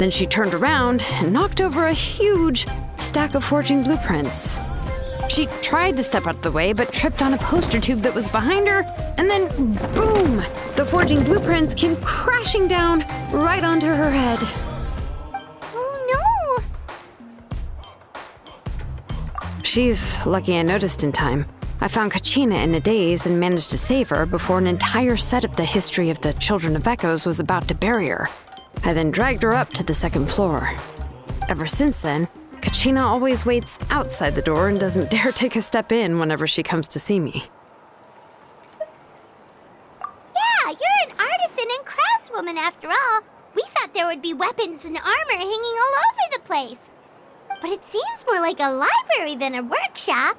then she turned around and knocked over a huge stack of forging blueprints. She tried to step out of the way, but tripped on a poster tube that was behind her, and then boom! The forging blueprints came crashing down right onto her head. Oh no! She's lucky I noticed in time. I found Kachina in a daze and managed to save her before an entire set of the history of the Children of Echoes was about to bury her. I then dragged her up to the second floor. Ever since then, Kachina always waits outside the door and doesn't dare take a step in whenever she comes to see me. Yeah, you're an artisan and craftswoman after all. We thought there would be weapons and armor hanging all over the place. But it seems more like a library than a workshop.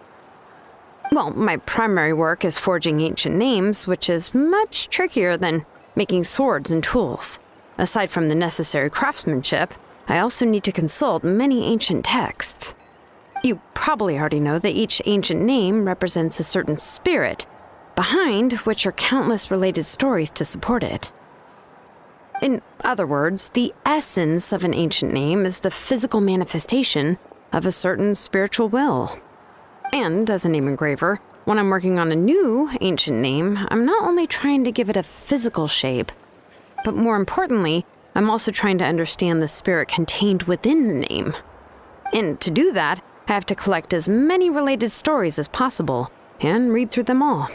Well, my primary work is forging ancient names, which is much trickier than making swords and tools. Aside from the necessary craftsmanship, I also need to consult many ancient texts. You probably already know that each ancient name represents a certain spirit, behind which are countless related stories to support it. In other words, the essence of an ancient name is the physical manifestation of a certain spiritual will. And as a name engraver, when I'm working on a new ancient name, I'm not only trying to give it a physical shape, but more importantly, I'm also trying to understand the spirit contained within the name. And to do that, I have to collect as many related stories as possible and read through them all.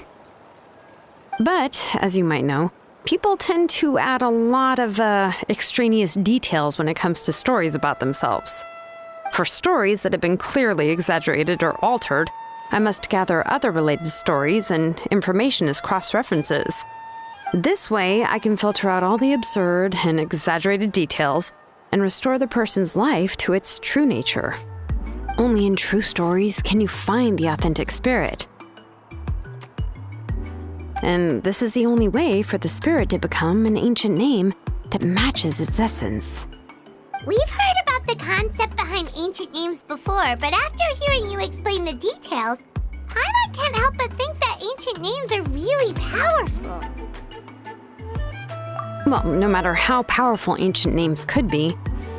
But, as you might know, people tend to add a lot of extraneous details when it comes to stories about themselves. For stories that have been clearly exaggerated or altered, I must gather other related stories and information as cross-references. This way, I can filter out all the absurd and exaggerated details and restore the person's life to its true nature. Only in true stories can you find the authentic spirit. And this is the only way for the spirit to become an ancient name that matches its essence. We've heard about the concept behind ancient names before, but after hearing you explain the details, Paimon can't help but think that ancient names are really powerful. Well, no matter how powerful ancient names could be,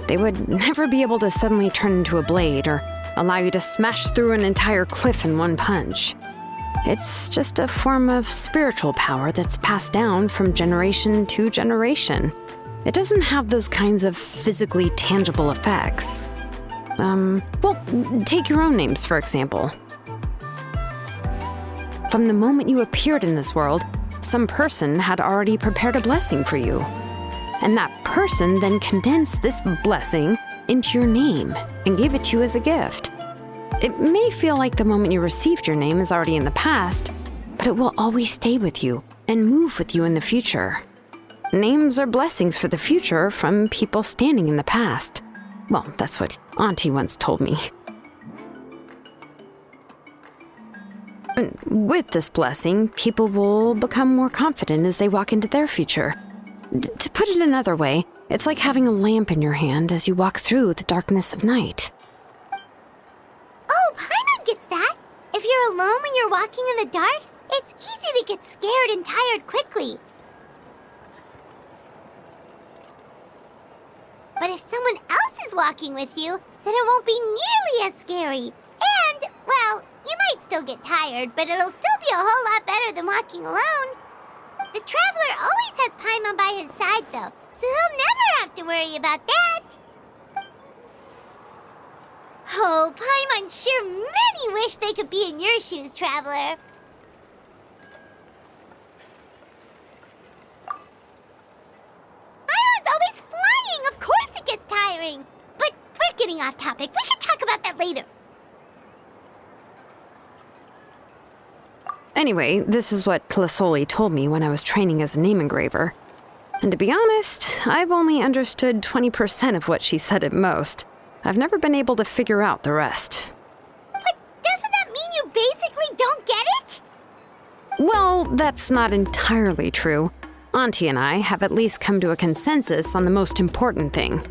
they would never be able to suddenly turn into a blade or allow you to smash through an entire cliff in one punch. It's just a form of spiritual power that's passed down from generation to generation. It doesn't have those kinds of physically tangible effects. Well, take your own names, for example. From the moment you appeared in this world, some person had already prepared a blessing for you. And that person then condensed this blessing into your name and gave it to you as a gift. It may feel like the moment you received your name is already in the past, but it will always stay with you and move with you in the future. Names are blessings for the future from people standing in the past. Well, that's what Auntie once told me. And with this blessing, people will become more confident as they walk into their future. To put it another way, it's like having a lamp in your hand as you walk through the darkness of night. Oh, Paimon gets that. If you're alone when you're walking in the dark, it's easy to get scared and tired quickly. But if someone else is walking with you, then it won't be nearly as scary. And, well, you might still get tired, but it'll still be a whole lot better than walking alone. The Traveler always has Paimon by his side, though, so he'll never have to worry about that. Oh, Paimon sure many wish they could be in your shoes, Traveler. Paimon's always flying, of course it gets tiring. But we're getting off topic. We can talk about that later. Anyway, this is what Clisoli told me when I was training as a name engraver. And to be honest, I've only understood 20% of what she said at most. I've never been able to figure out the rest. But doesn't that mean you basically don't get it? Well, that's not entirely true. Auntie and I have at least come to a consensus on the most important thing.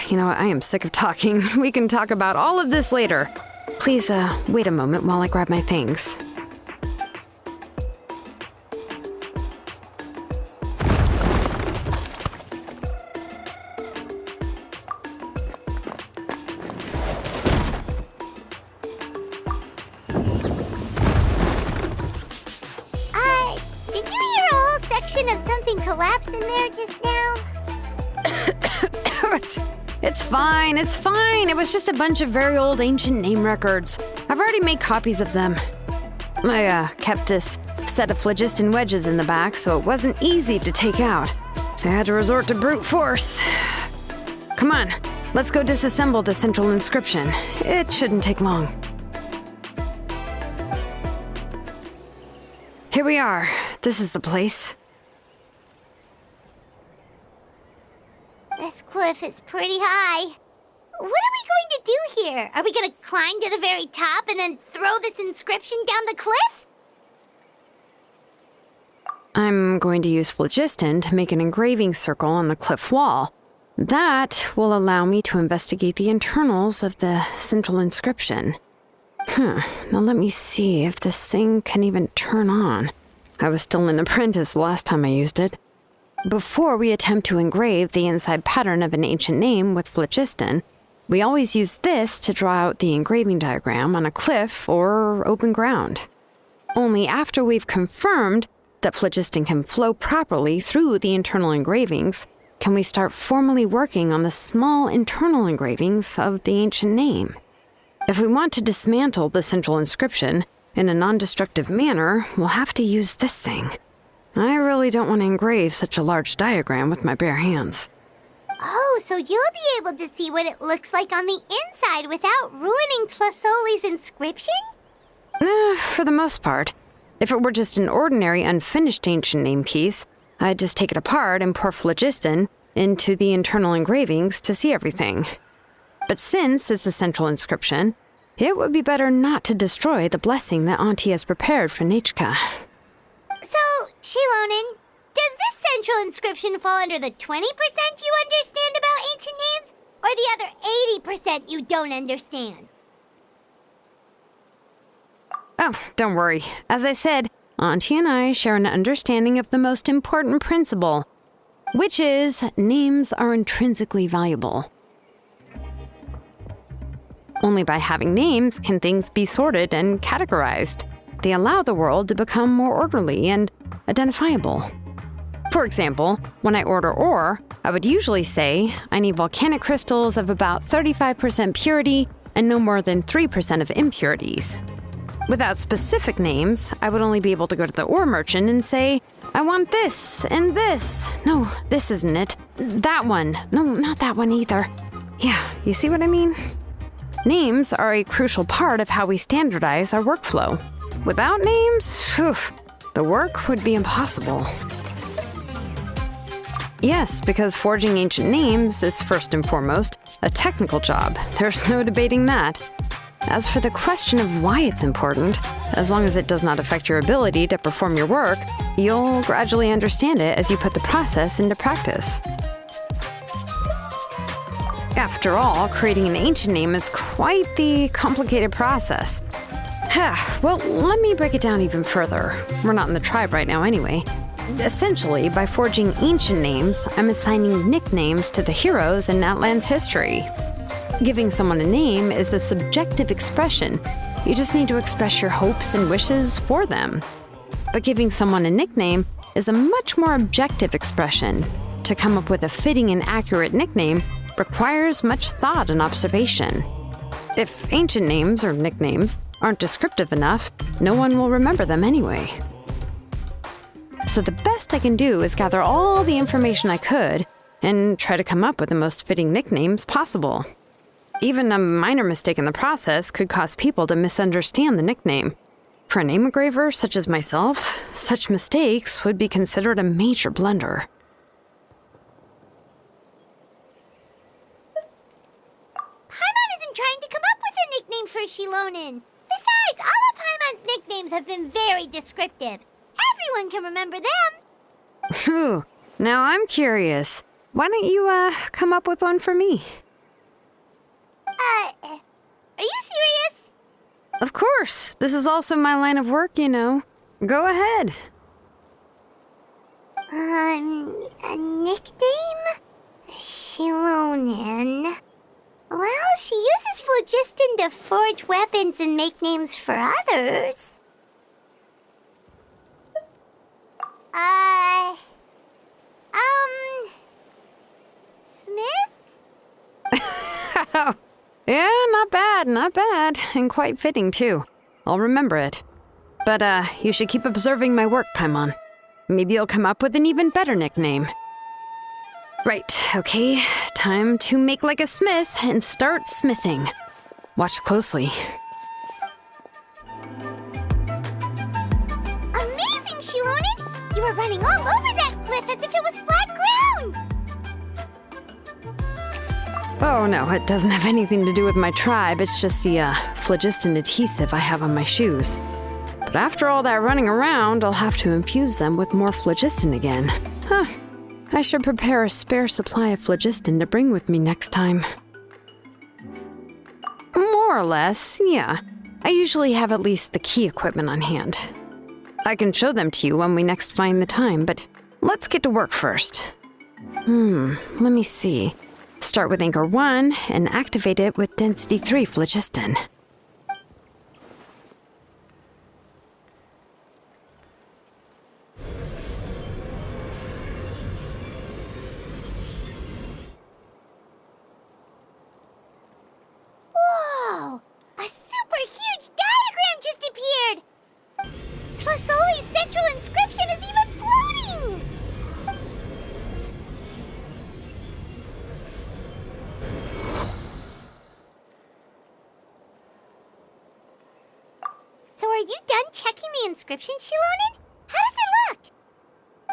You know what? I am sick of talking. We can talk about all of this later. Please, wait a moment while I grab my things. Did you hear a whole section of something collapse in there just now? It's fine, it's fine. It was just a bunch of very old ancient name records. I've already made copies of them. I kept this set of phlogiston wedges in the back, so it wasn't easy to take out. I had to resort to brute force. Come on, let's go disassemble the central inscription. It shouldn't take long. Here we are. This is the place. This cliff is pretty high. What are we going to do here? Are we going to climb to the very top and then throw this inscription down the cliff? I'm going to use phlogiston to make an engraving circle on the cliff wall. That will allow me to investigate the internals of the central inscription. Now let me see if this thing can even turn on. I was still an apprentice last time I used it. Before we attempt to engrave the inside pattern of an ancient name with phlogiston, we always use this to draw out the engraving diagram on a cliff or open ground. Only after we've confirmed that phlogiston can flow properly through the internal engravings can we start formally working on the small internal engravings of the ancient name. If we want to dismantle the central inscription in a non-destructive manner, we'll have to use this thing. I really don't want to engrave such a large diagram with my bare hands. Oh, so you'll be able to see what it looks like on the inside without ruining Tlasoli's inscription? For the most part. If it were just an ordinary unfinished ancient name piece, I'd just take it apart and pour phlogiston into the internal engravings to see everything. But since it's a central inscription, it would be better not to destroy the blessing that Auntie has prepared for Nechka. So, Xiaonen, does this central inscription fall under the 20% you understand about ancient names, or the other 80% you don't understand? Oh, don't worry. As I said, Auntie and I share an understanding of the most important principle, which is names are intrinsically valuable. Only by having names can things be sorted and categorized. They allow the world to become more orderly and identifiable. For example, when I order ore, I would usually say I need volcanic crystals of about 35% purity and no more than 3% of impurities. Without specific names, I would only be able to go to the ore merchant and say, I want this and this. No, this isn't it. That one. No, not that one either. Yeah, you see what I mean? Names are a crucial part of how we standardize our workflow. Without names, the work would be impossible. Yes, because forging ancient names is first and foremost a technical job. There's no debating that. As for the question of why it's important, as long as it does not affect your ability to perform your work, you'll gradually understand it as you put the process into practice. After all, creating an ancient name is quite the complicated process. Well, let me break it down even further. We're not in the tribe right now anyway. Essentially, by forging ancient names, I'm assigning nicknames to the heroes in Outland's history. Giving someone a name is a subjective expression. You just need to express your hopes and wishes for them. But giving someone a nickname is a much more objective expression. To come up with a fitting and accurate nickname requires much thought and observation. If ancient names or nicknames aren't descriptive enough, no one will remember them anyway. So the best I can do is gather all the information I could and try to come up with the most fitting nicknames possible. Even a minor mistake in the process could cause people to misunderstand the nickname. For a name engraver such as myself, such mistakes would be considered a major blunder. Paimon isn't trying to come up with a nickname for Xilonen. Besides, all of Paimon's nicknames have been very descriptive. Everyone can remember them. Phew. Now I'm curious. Why don't you, come up with one for me? Are you serious? Of course. This is also my line of work, you know. Go ahead. A nickname? Xilonen. Well, she uses phlogiston to forge weapons and make names for others. Smith? Yeah, not bad, and quite fitting too. I'll remember it. But, you should keep observing my work, Paimon. Maybe you'll come up with an even better nickname. Right, okay, time to make like a smith and start smithing. Watch closely. Amazing, Xilonen! You were running all over that cliff as if it was flat ground! Oh no, it doesn't have anything to do with my tribe, it's just the, phlogiston adhesive I have on my shoes. But after all that running around, I'll have to infuse them with more phlogiston again. Huh. I should prepare a spare supply of phlogiston to bring with me next time. More or less, yeah. I usually have at least the key equipment on hand. I can show them to you when we next find the time, but let's get to work first. Let me see. Start with Anchor 1 and activate it with Density 3 phlogiston. Whoa! A super huge diagram just appeared! Tlasoli's central inscription is even floating! So are you done checking the inscription, Xilonen? How does it look?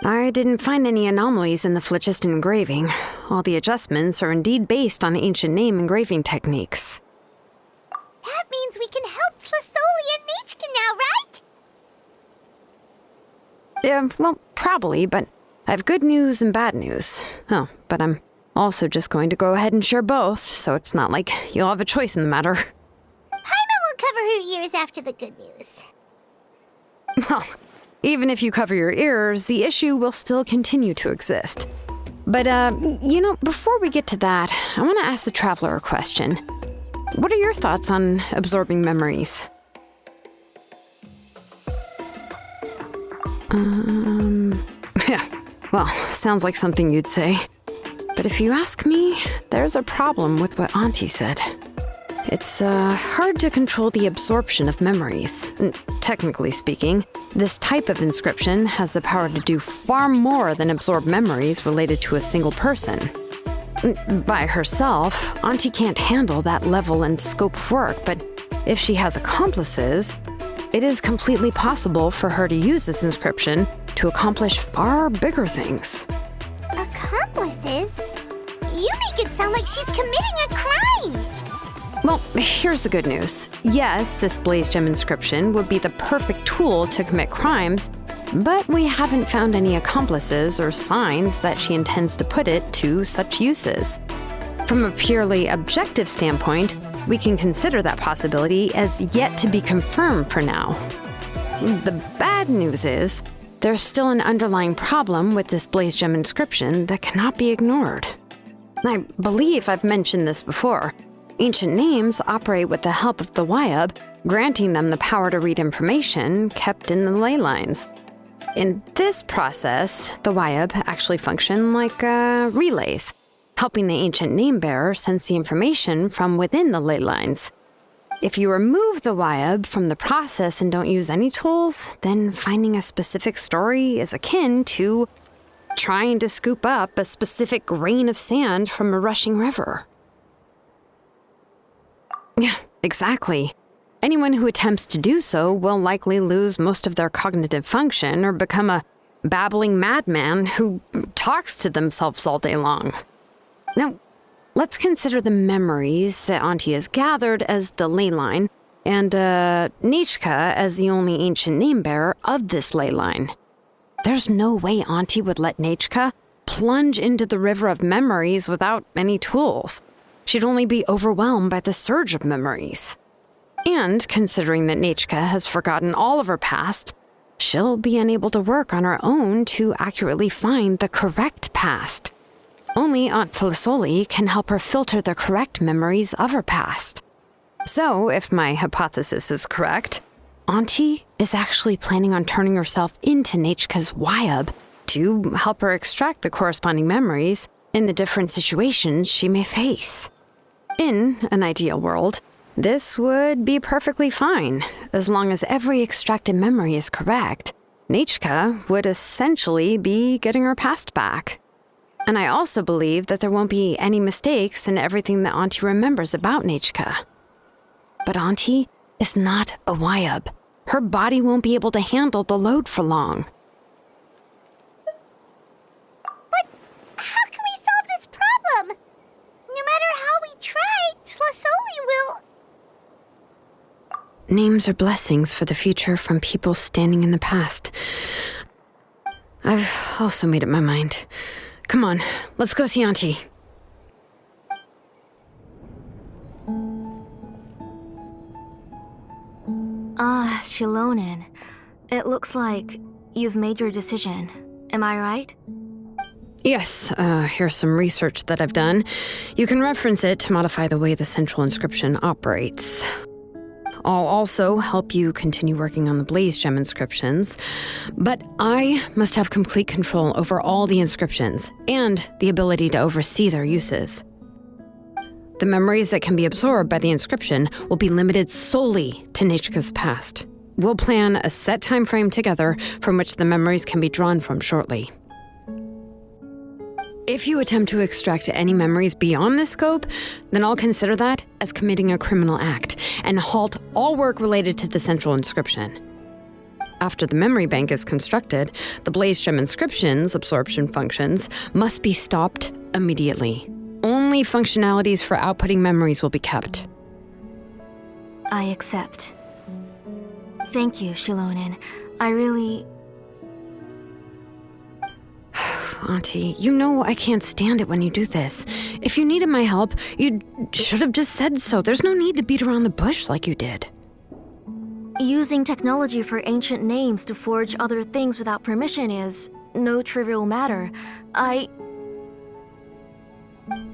I didn't find any anomalies in the phlogiston engraving. All the adjustments are indeed based on ancient name engraving techniques. That means we can help Tlasoli and Machka now, right? Well, probably, but I have good news and bad news. Oh, but I'm also just going to go ahead and share both, so it's not like you'll have a choice in the matter. Paimon will cover her ears after the good news. Well, even if you cover your ears, the issue will still continue to exist. But, before we get to that, I want to ask the Traveler a question. What are your thoughts on absorbing memories? Yeah, well, sounds like something you'd say. But if you ask me, there's a problem with what Auntie said. It's, hard to control the absorption of memories. Technically speaking, this type of inscription has the power to do far more than absorb memories related to a single person. By herself, Auntie can't handle that level and scope of work, but if she has accomplices, it is completely possible for her to use this inscription to accomplish far bigger things. Accomplices? You make it sound like she's committing a crime! Well, here's the good news. Yes, this blaze gem inscription would be the perfect tool to commit crimes, but we haven't found any accomplices or signs that she intends to put it to such uses. From a purely objective standpoint, we can consider that possibility as yet to be confirmed for now. The bad news is, there's still an underlying problem with this blaze gem inscription that cannot be ignored. I believe I've mentioned this before. Ancient names operate with the help of the Wyub, granting them the power to read information kept in the ley lines. In this process, the Wyub actually function like relays, helping the ancient name bearer sense the information from within the ley lines. If you remove the Wyub from the process and don't use any tools, then finding a specific story is akin to trying to scoop up a specific grain of sand from a rushing river. Yeah, exactly. Anyone who attempts to do so will likely lose most of their cognitive function or become a babbling madman who talks to themselves all day long. Now, let's consider the memories that Auntie has gathered as the ley line, and Nechka as the only ancient name-bearer of this ley line. There's no way Auntie would let Nechka plunge into the river of memories without any tools. She'd only be overwhelmed by the surge of memories. And considering that Nechka has forgotten all of her past, she'll be unable to work on her own to accurately find the correct past. Only Aunt Tlisoli can help her filter the correct memories of her past. So, if my hypothesis is correct, Auntie is actually planning on turning herself into Nechka's Wyab to help her extract the corresponding memories in the different situations she may face. In an ideal world, this would be perfectly fine. As long as every extracted memory is correct, Nechka would essentially be getting her past back. And I also believe that there won't be any mistakes in everything that Auntie remembers about Nechka. But Auntie is not a Wyab. Her body won't be able to handle the load for long. But how can we solve this problem? No matter how we try, Tlisoli will... Names are blessings for the future from people standing in the past. I've also made up my mind. Come on, let's go see Auntie. Xilonen. It looks like you've made your decision. Am I right? Yes, here's some research that I've done. You can reference it to modify the way the central inscription operates. I'll also help you continue working on the Blaze Gem inscriptions, but I must have complete control over all the inscriptions and the ability to oversee their uses. The memories that can be absorbed by the inscription will be limited solely to Nechka's past. We'll plan a set time frame together from which the memories can be drawn from shortly. If you attempt to extract any memories beyond this scope, then I'll consider that as committing a criminal act and halt all work related to the central inscription. After the memory bank is constructed, the Blaze Gem inscription's absorption functions must be stopped immediately. Only functionalities for outputting memories will be kept. I accept. Thank you, Xilonen. I really... Auntie, you know I can't stand it when you do this. If you needed my help, you should have just said so. There's no need to beat around the bush like you did. Using technology for ancient names to forge other things without permission is no trivial matter.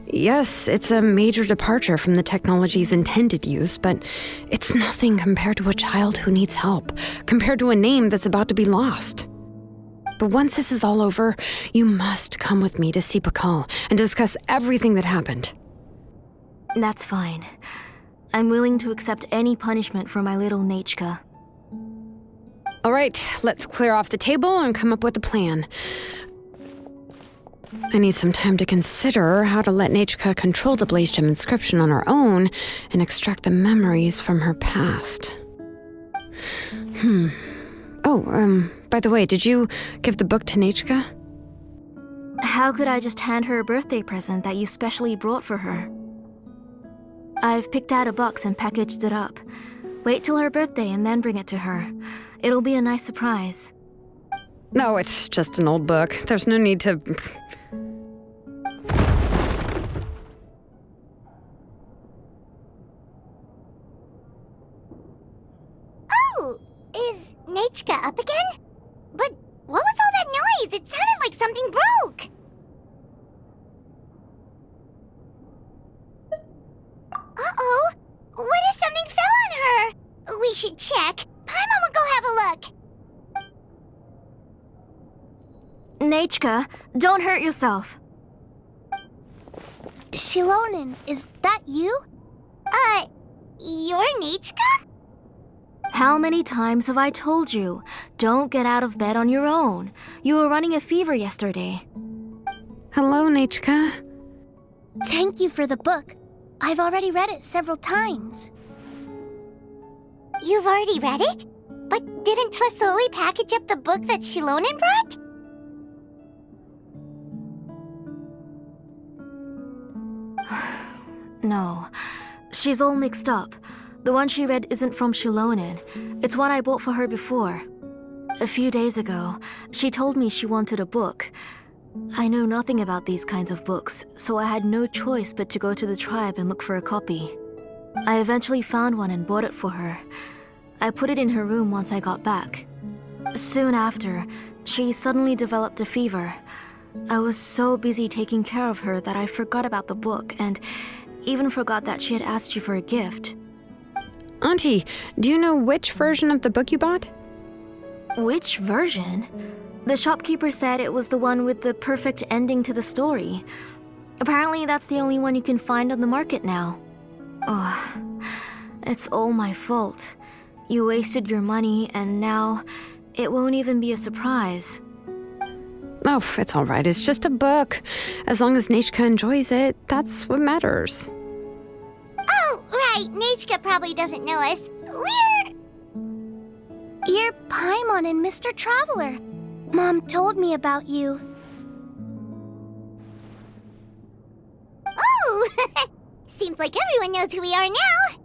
Yes, it's a major departure from the technology's intended use, but it's nothing compared to a child who needs help, compared to a name that's about to be lost. But once this is all over, you must come with me to see Pakal and discuss everything that happened. That's fine. I'm willing to accept any punishment for my little Nechka. All right, let's clear off the table and come up with a plan. I need some time to consider how to let Nechka control the Blaze Gem inscription on her own and extract the memories from her past. By the way, did you give the book to Nechka? How could I just hand her a birthday present that you specially brought for her? I've picked out a box and packaged it up. Wait till her birthday and then bring it to her. It'll be a nice surprise. No, it's just an old book. There's no need to... Oh, is Nechka up again? But what was all that noise? It sounded like something broke. Uh-oh. What if something fell on her? We should check. Paimon will go have a look. Nechka, don't hurt yourself. Xilonen, is that you? You're Nechka? How many times have I told you? Don't get out of bed on your own. You were running a fever yesterday. Hello, Nechka. Thank you for the book. I've already read it several times. You've already read it? But didn't Tlasoli package up the book that Xilonen brought? No. She's all mixed up. The one she read isn't from Xilonen. It's one I bought for her before. A few days ago, she told me she wanted a book. I know nothing about these kinds of books, so I had no choice but to go to the tribe and look for a copy. I eventually found one and bought it for her. I put it in her room once I got back. Soon after, she suddenly developed a fever. I was so busy taking care of her that I forgot about the book and even forgot that she had asked you for a gift. Auntie, do you know which version of the book you bought? Which version? The shopkeeper said it was the one with the perfect ending to the story. Apparently that's the only one you can find on the market now. Oh, it's all my fault. You wasted your money and now it won't even be a surprise. Oh, it's all right. It's just a book. As long as Nechka enjoys it, that's what matters. Oh, right. Nechka probably doesn't know us. You're Paimon and Mr. Traveler. Mom told me about you. Oh! Seems like everyone knows who we are now.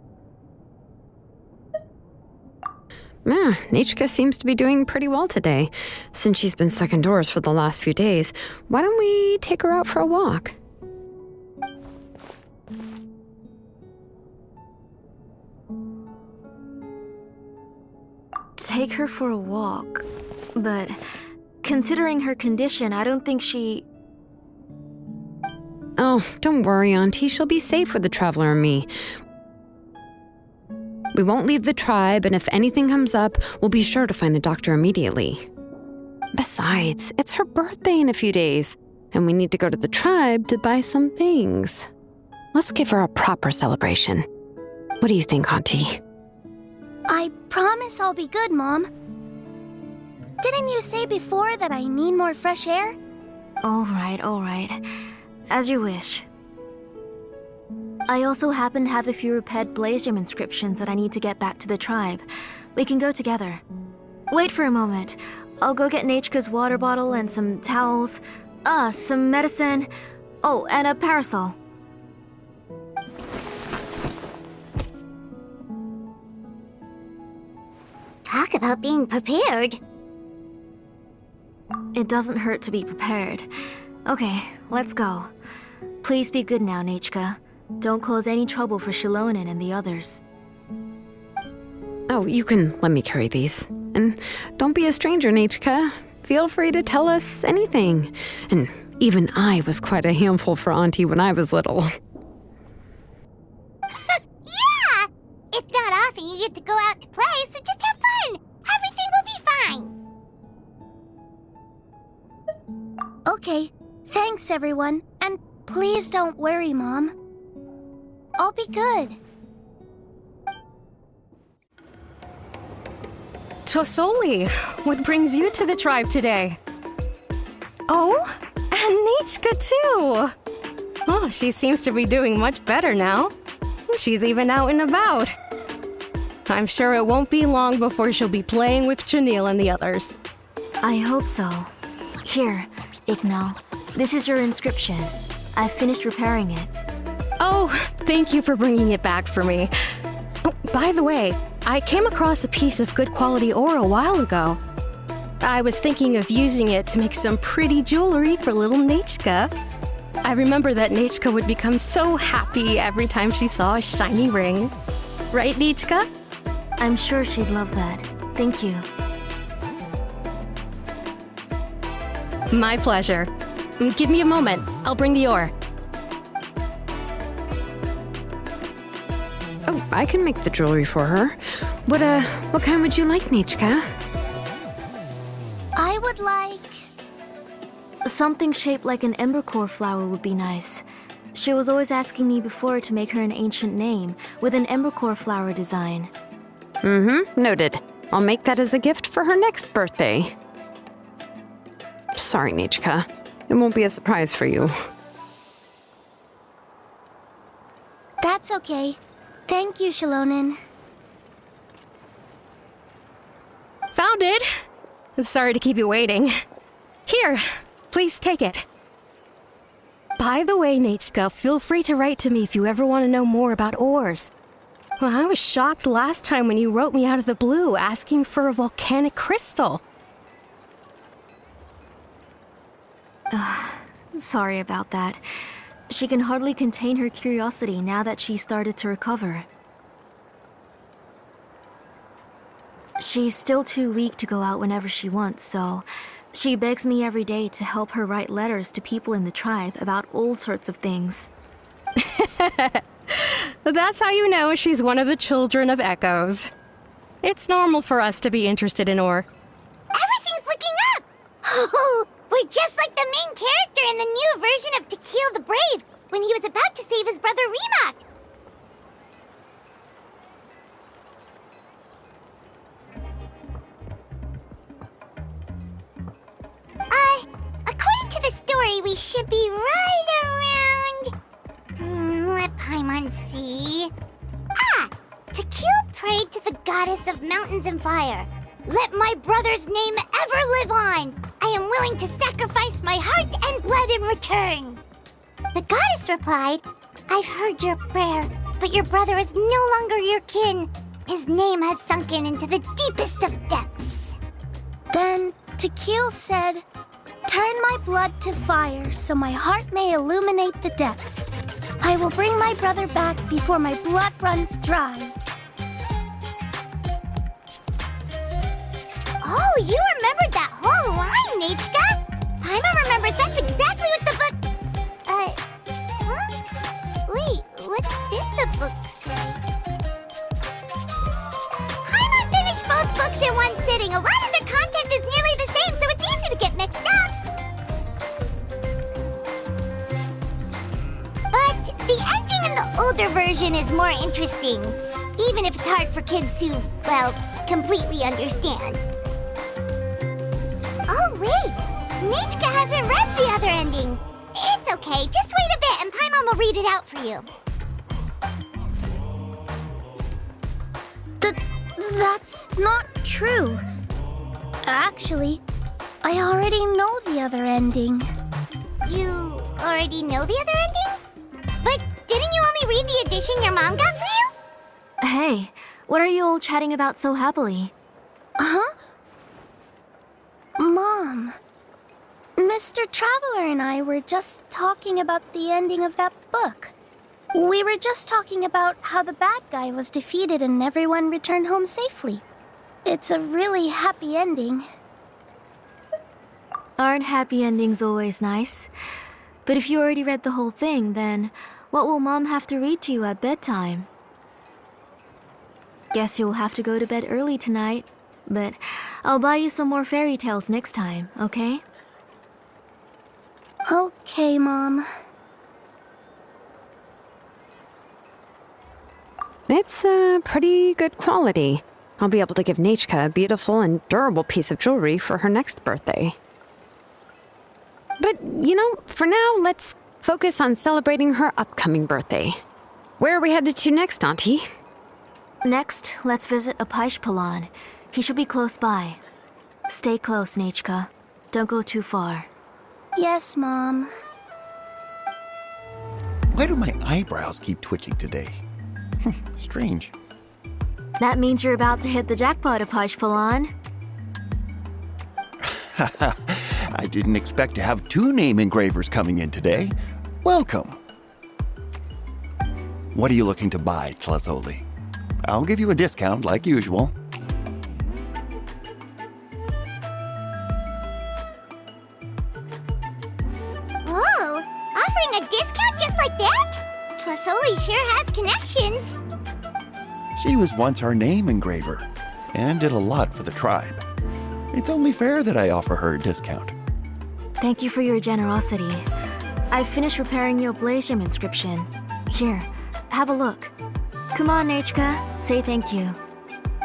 Nechka seems to be doing pretty well today. Since she's been stuck indoors for the last few days, why don't we take her out for a walk? Take her for a walk. But considering her condition, I don't think she... Oh, don't worry, Auntie. She'll be safe with the Traveler and me. We won't leave the tribe, and if anything comes up, we'll be sure to find the doctor immediately. Besides, it's her birthday in a few days, and we need to go to the tribe to buy some things. Let's give her a proper celebration. What do you think, Auntie? I promise I'll be good, Mom. Didn't you say before that I need more fresh air? All right. As you wish. I also happen to have a few repaired Blaze Gem inscriptions that I need to get back to the tribe. We can go together. Wait for a moment. I'll go get Nechka's water bottle and some towels. Some medicine. Oh, and a parasol. Talk about being prepared. It doesn't hurt to be prepared. Okay, let's go. Please be good now, Nechka. Don't cause any trouble for Xilonen and the others. Oh, you can let me carry these. And don't be a stranger, Nechka. Feel free to tell us anything. And even I was quite a handful for Auntie when I was little. Yeah! It's not often you get to go out to play, so just have fun. Everything will be fine. Okay, thanks everyone. And please don't worry, Mom. I'll be good. Tosoli, what brings you to the tribe today? Oh, and Nechka too! Oh, she seems to be doing much better now. She's even out and about. I'm sure it won't be long before she'll be playing with Janelle and the others. I hope so. Here, Ignal. This is your inscription. I finished repairing it. Oh, thank you for bringing it back for me. Oh, by the way, I came across a piece of good quality ore a while ago. I was thinking of using it to make some pretty jewelry for little Nechka. I remember that Nechka would become so happy every time she saw a shiny ring. Right, Nechka? I'm sure she'd love that. Thank you. My pleasure. Give me a moment. I'll bring the ore. Oh, I can make the jewelry for her. What kind would you like, Nechka? I would like... Something shaped like an embercore flower would be nice. She was always asking me before to make her an ancient name with an embercore flower design. Noted. I'll make that as a gift for her next birthday. Sorry, Nechka. It won't be a surprise for you. That That's okay. Thank you, Xiaonen. Found it. Sorry to keep you waiting. Here, please take it. By the way, Nechka, feel free to write to me if you ever want to know more about ores. Well, I was shocked last time when you wrote me out of the blue asking for a volcanic crystal. Sorry about that. She can hardly contain her curiosity now that she started to recover. She's still too weak to go out whenever she wants, so she begs me every day to help her write letters to people in the tribe about all sorts of things. That's how you know she's one of the children of echoes. It's normal for us to be interested in ore. Everything's looking up! Oh, we're just like the main character in the new version of To Kill the Brave, when he was about to save his brother Rimac. According to the story, we should be right around... let Paimon see... To Kill prayed to the goddess of mountains and fire. Let my brother's name ever live on. I am willing to sacrifice my heart and blood in return. The goddess replied, I've heard your prayer, but your brother is no longer your kin. His name has sunken into the deepest of depths. Then Tequil said, turn my blood to fire so my heart may illuminate the depths. I will bring my brother back before my blood runs dry. Oh, you remembered that whole line, Nechka! Paimon remembers that's exactly what the book... Wait, what did the book say? Paimon finished both books in one sitting. A lot of their content is nearly the same, so it's easy to get mixed up. But the ending in the older version is more interesting, even if it's hard for kids to, well, completely understand. Oh, wait! Nechka hasn't read the other ending. It's okay, just wait a bit and Paimon will read it out for you. That's not true. Actually, I already know the other ending. You already know the other ending? But didn't you only read the edition your mom got for you? Hey, what are you all chatting about so happily? Huh? Mom, Mr. Traveler and I were just talking about the ending of that book. We were just talking about how the bad guy was defeated and everyone returned home safely. It's a really happy ending. Aren't happy endings always nice? But if you already read the whole thing, then what will Mom have to read to you at bedtime? Guess you'll have to go to bed early tonight. But I'll buy you some more fairy tales next time, okay? Okay, Mom. It's pretty good quality. I'll be able to give Nechka a beautiful and durable piece of jewelry for her next birthday. But, for now, let's focus on celebrating her upcoming birthday. Where are we headed to next, Auntie? Next, let's visit Apaish. He should be close by. Stay close, Nechka. Don't go too far. Yes, Mom. Why do my eyebrows keep twitching today? Strange. That means you're about to hit the jackpot, Apaish. I didn't expect to have 2 name engravers coming in today. Welcome. What are you looking to buy, Tlazoli? I'll give you a discount like usual. Whoa! Offering a discount just like that? Tlazoli sure has connections. She was once our name engraver and did a lot for the tribe. It's only fair that I offer her a discount. Thank you for your generosity. I've finished repairing your blaze gem inscription. Here, have a look. Come on, Nechka, say thank you.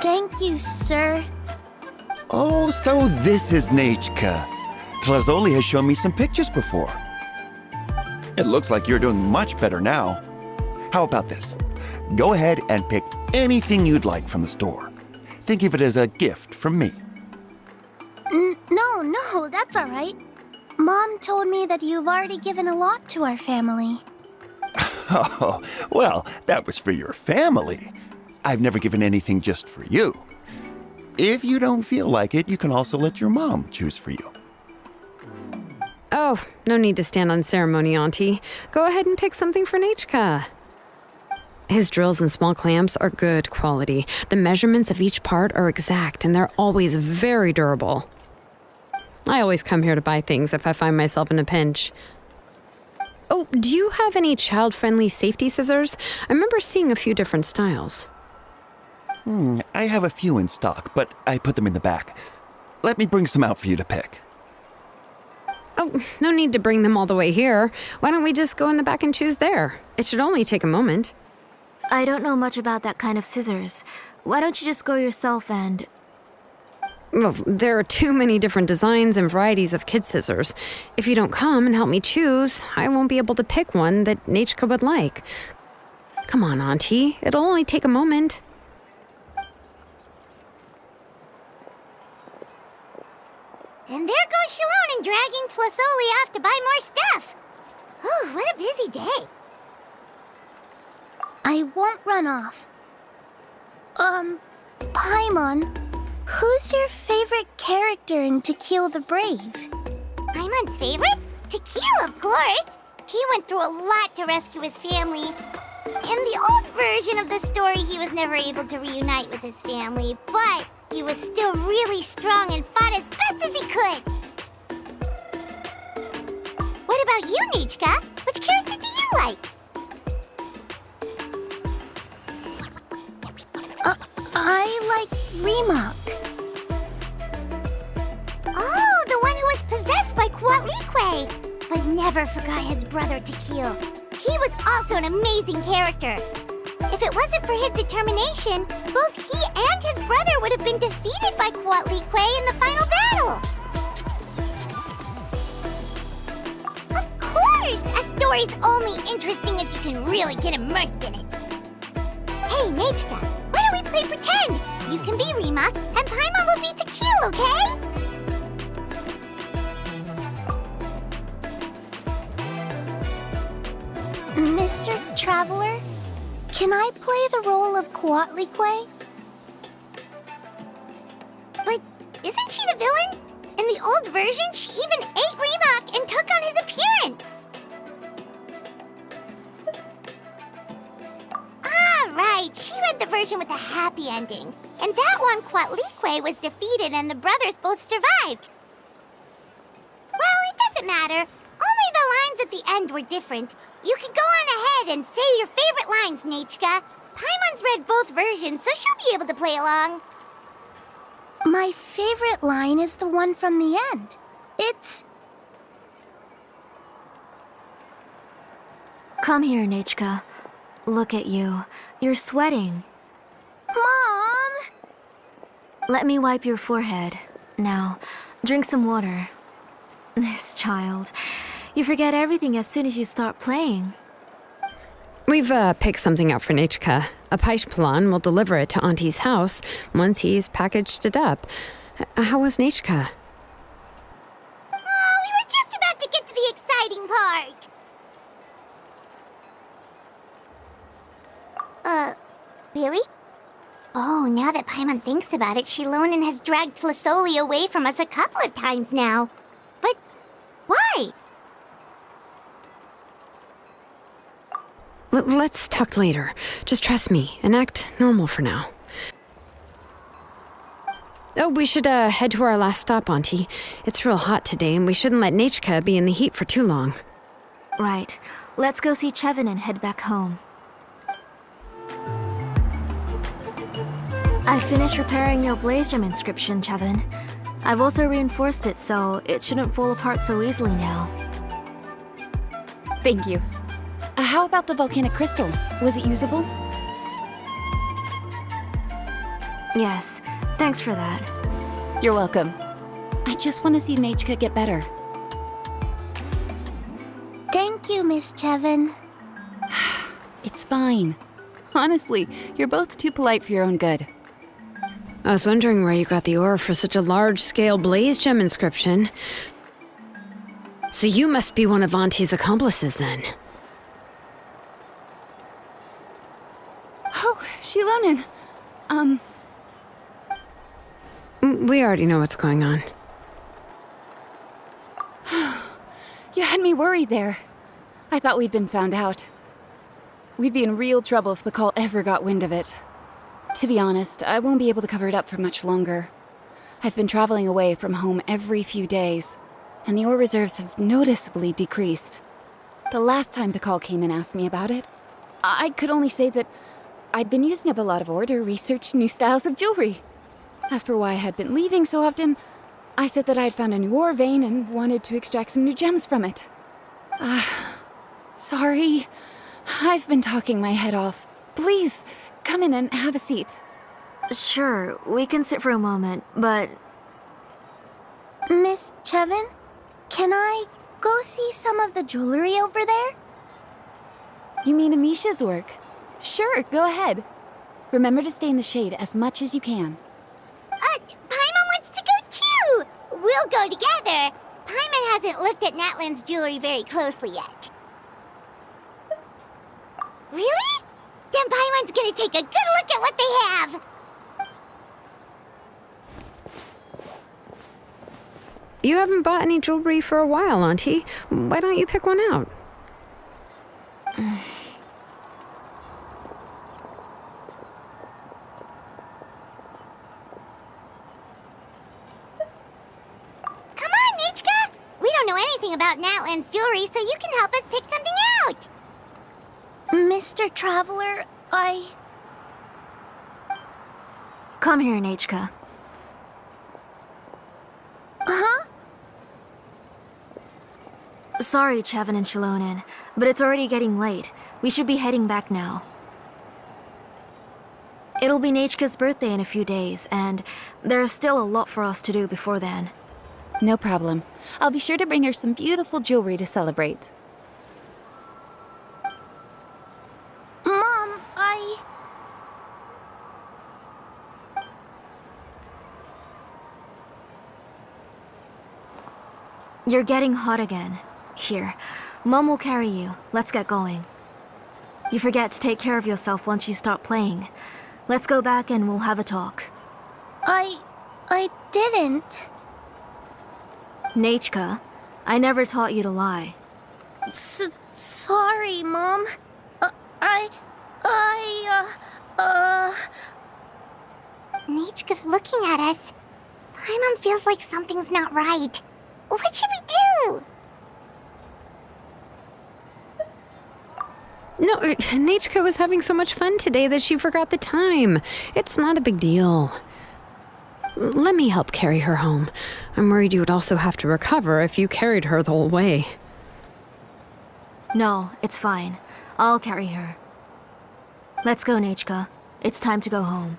Thank you, sir. Oh, so this is Nechka. Tlazoli has shown me some pictures before. It looks like you're doing much better now. How about this? Go ahead and pick anything you'd like from the store. Think of it as a gift from me. No, that's all right. Mom told me that you've already given a lot to our family. Oh, well, that was for your family. I've never given anything just for you. If you don't feel like it, you can also let your mom choose for you. Oh, no need to stand on ceremony, Auntie. Go ahead and pick something for Nechka. His drills and small clamps are good quality. The measurements of each part are exact, and they're always very durable. I always come here to buy things if I find myself in a pinch. Oh, do you have any child-friendly safety scissors? I remember seeing a few different styles. I have a few in stock, but I put them in the back. Let me bring some out for you to pick. Oh, no need to bring them all the way here. Why don't we just go in the back and choose there? It should only take a moment. I don't know much about that kind of scissors. Why don't you just go yourself and... Well, there are too many different designs and varieties of kid scissors. If you don't come and help me choose, I won't be able to pick one that Nechka would like. Come on, Auntie. It'll only take a moment. And there goes Xiaonen dragging Tlasoli off to buy more stuff. Ooh, what a busy day. I won't run off. Paimon, who's your favorite character in To Kill the Brave? Paimon's favorite? To Kill, of course. He went through a lot to rescue his family. In the old version of the story, he was never able to reunite with his family, but he was still really strong and fought as best as he could. What about you, Nechka? Which character do you like? I like Remak. Oh, the one who was possessed by Quatlique, but never forgot his brother Tequil. He was also an amazing character. If it wasn't for his determination, both he and his brother would have been defeated by Quatlique in the final battle. Of course! A story's only interesting if you can really get immersed in it. Hey, Nechka, why don't we play pretend? You can be Remak, and Paimon will be Tequil, okay? Mr. Traveler, can I play the role of Quatlique? But isn't she the villain? In the old version, she even ate Remak and took on his appearance. Ah, right. She read the version with a happy ending. And that one, Quatlique was defeated and the brothers both survived. Well, it doesn't matter. Only the lines at the end were different. You can go on ahead and say your favorite lines, Nechka. Paimon's read both versions, so she'll be able to play along. My favorite line is the one from the end. It's... Come here, Nechka. Look at you. You're sweating. Mom! Let me wipe your forehead. Now, drink some water. This child. You forget everything as soon as you start playing. We've picked something out for Nechka. A Paishpalan will deliver it to Auntie's house once he's packaged it up. How was Nechka? Oh, we were just about to get to the exciting part. Really? Oh, now that Paimon thinks about it, Xilonen has dragged Tlasoli away from us a couple of times now. But why? Let's talk later. Just trust me and act normal for now. Oh, we should head to our last stop, Auntie. It's real hot today, and we shouldn't let Nechka be in the heat for too long. Right. Let's go see Chevin and head back home. I finished repairing your blaze gem inscription, Chevin. I've also reinforced it so it shouldn't fall apart so easily now. Thank you. How about the volcanic crystal? Was it usable? Yes, thanks for that. You're welcome. I just want to see Nechka get better. Thank you, Miss Chevin. It's fine. Honestly, you're both too polite for your own good. I was wondering where you got the ore for such a large-scale blaze gem inscription. So you must be one of Auntie's accomplices, then. Oh, Xiaonen. We already know what's going on. You had me worried there. I thought we'd been found out. We'd be in real trouble if POCO ever got wind of it. To be honest, I won't be able to cover it up for much longer. I've been traveling away from home every few days, and the ore reserves have noticeably decreased. The last time POCO came and asked me about it, I could only say that I'd been using up a lot of ore to research new styles of jewelry. As for why I had been leaving so often, I said that I had found a new ore vein and wanted to extract some new gems from it. Sorry. I've been talking my head off. Please, come in and have a seat. Sure, we can sit for a moment, but... Miss Chevin, can I go see some of the jewelry over there? You mean Amisha's work? Sure, go ahead. Remember to stay in the shade as much as you can. Paimon wants to go too! We'll go together. Paimon hasn't looked at Natlan's jewelry very closely yet. Really? Then Paimon's gonna take a good look at what they have! You haven't bought any jewelry for a while, Auntie. Why don't you pick one out? Come on, Nichka! We don't know anything about Natlan's jewelry, so you can help us pick something out! Mr. Traveler, Come here, Nachka. Huh? Sorry, Chevin and Xilonen, but it's already getting late. We should be heading back now. It'll be Nachka's birthday in a few days, and there's still a lot for us to do before then. No problem. I'll be sure to bring her some beautiful jewelry to celebrate. Mom, You're getting hot again. Here, Mom will carry you. Let's get going. You forget to take care of yourself once you start playing. Let's go back and we'll have a talk. I didn't. Nachka, I never taught you to lie. Sorry, Mom. Nichka's looking at us. Paimon feels like something's not right. What should we do? No, Nachka was having so much fun today that she forgot the time. It's not a big deal. Let me help carry her home. I'm worried you would also have to recover if you carried her the whole way. No, it's fine. I'll carry her. Let's go, Nachka. It's time to go home.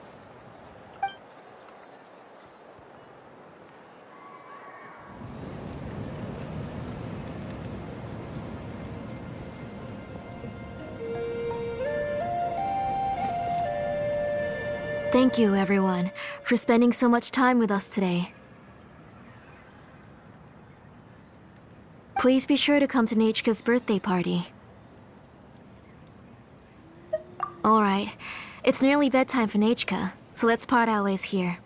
Thank you, everyone, for spending so much time with us today. Please be sure to come to Nachka's birthday party. Alright, it's nearly bedtime for Nachka, so let's part our ways here.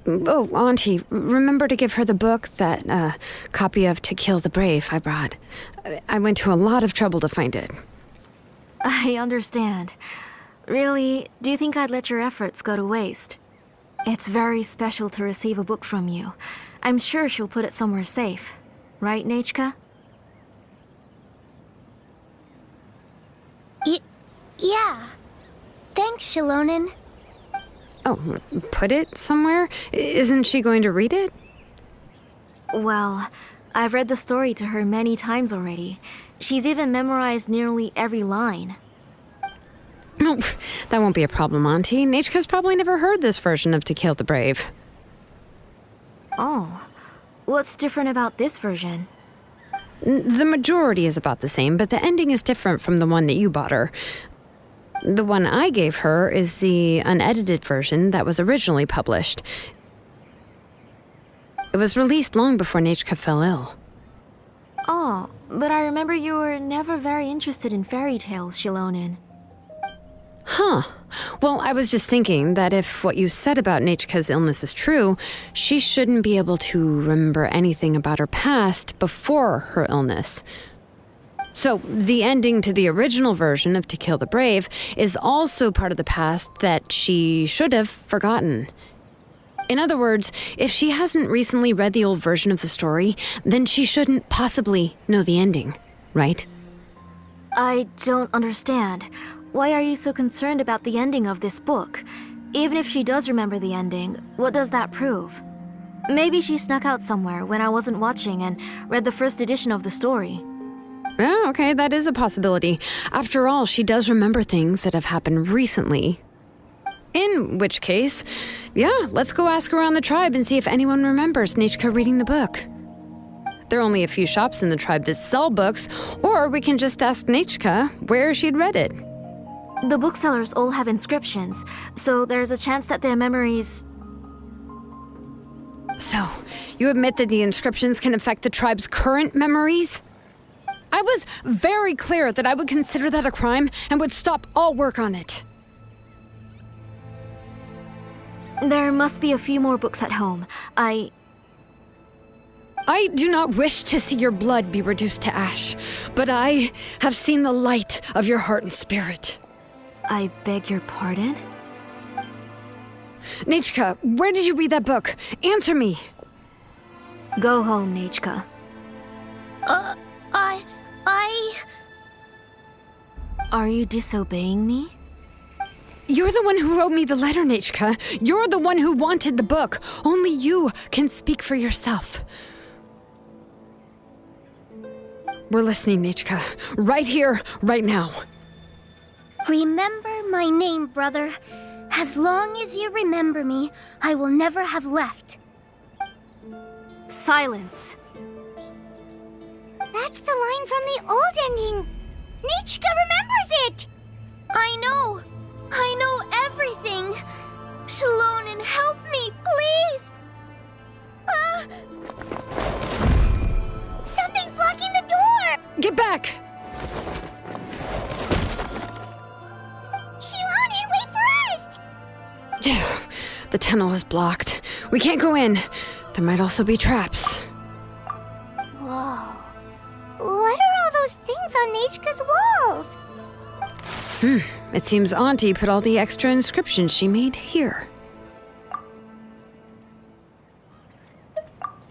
Oh, Auntie, remember to give her the book, that copy of To Kill the Brave I brought. I went to a lot of trouble to find it. I understand. Really, do you think I'd let your efforts go to waste? It's very special to receive a book from you. I'm sure she'll put it somewhere safe. Right, Nachka? Yeah. Thanks, Xilonen. Oh, put it somewhere? Isn't she going to read it? Well, I've read the story to her many times already. She's even memorized nearly every line. Oh, that won't be a problem, Auntie. Nachka's probably never heard this version of To Kill the Brave. Oh, what's different about this version? The majority is about the same, but the ending is different from the one that you bought her. The one I gave her is the unedited version that was originally published. It was released long before Nechka fell ill. Oh, but I remember you were never very interested in fairy tales, Xiaonen. Huh. Well, I was just thinking that if what you said about Nechka's illness is true, she shouldn't be able to remember anything about her past before her illness. So, the ending to the original version of To Kill the Brave is also part of the past that she should have forgotten. In other words, if she hasn't recently read the old version of the story, then she shouldn't possibly know the ending, right? I don't understand. Why are you so concerned about the ending of this book? Even if she does remember the ending, what does that prove? Maybe she snuck out somewhere when I wasn't watching and read the first edition of the story. Yeah, okay, that is a possibility. After all, she does remember things that have happened recently. In which case, yeah, let's go ask around the tribe and see if anyone remembers Nechka reading the book. There are only a few shops in the tribe that sell books, or we can just ask Nechka where she'd read it. The booksellers all have inscriptions, so there's a chance that their memories... So, you admit that the inscriptions can affect the tribe's current memories? I was very clear that I would consider that a crime and would stop all work on it. There must be a few more books at home. I do not wish to see your blood be reduced to ash, but I have seen the light of your heart and spirit. I beg your pardon? Nechka, where did you read that book? Answer me. Go home, Nechka. Are you disobeying me? You're the one who wrote me the letter, Nechka. You're the one who wanted the book. Only you can speak for yourself. We're listening, Nechka. Right here, right now. Remember my name, brother. As long as you remember me, I will never have left. Silence. That's the line from the old ending. Nechka remembers it. I know everything. Xiaonen, help me, please. Something's blocking the door. Get back! Xiaonen, wait for us. The tunnel is blocked. We can't go in. There might also be traps. Whoa. What are all those things on Nechka's walls? It seems Auntie put all the extra inscriptions she made here.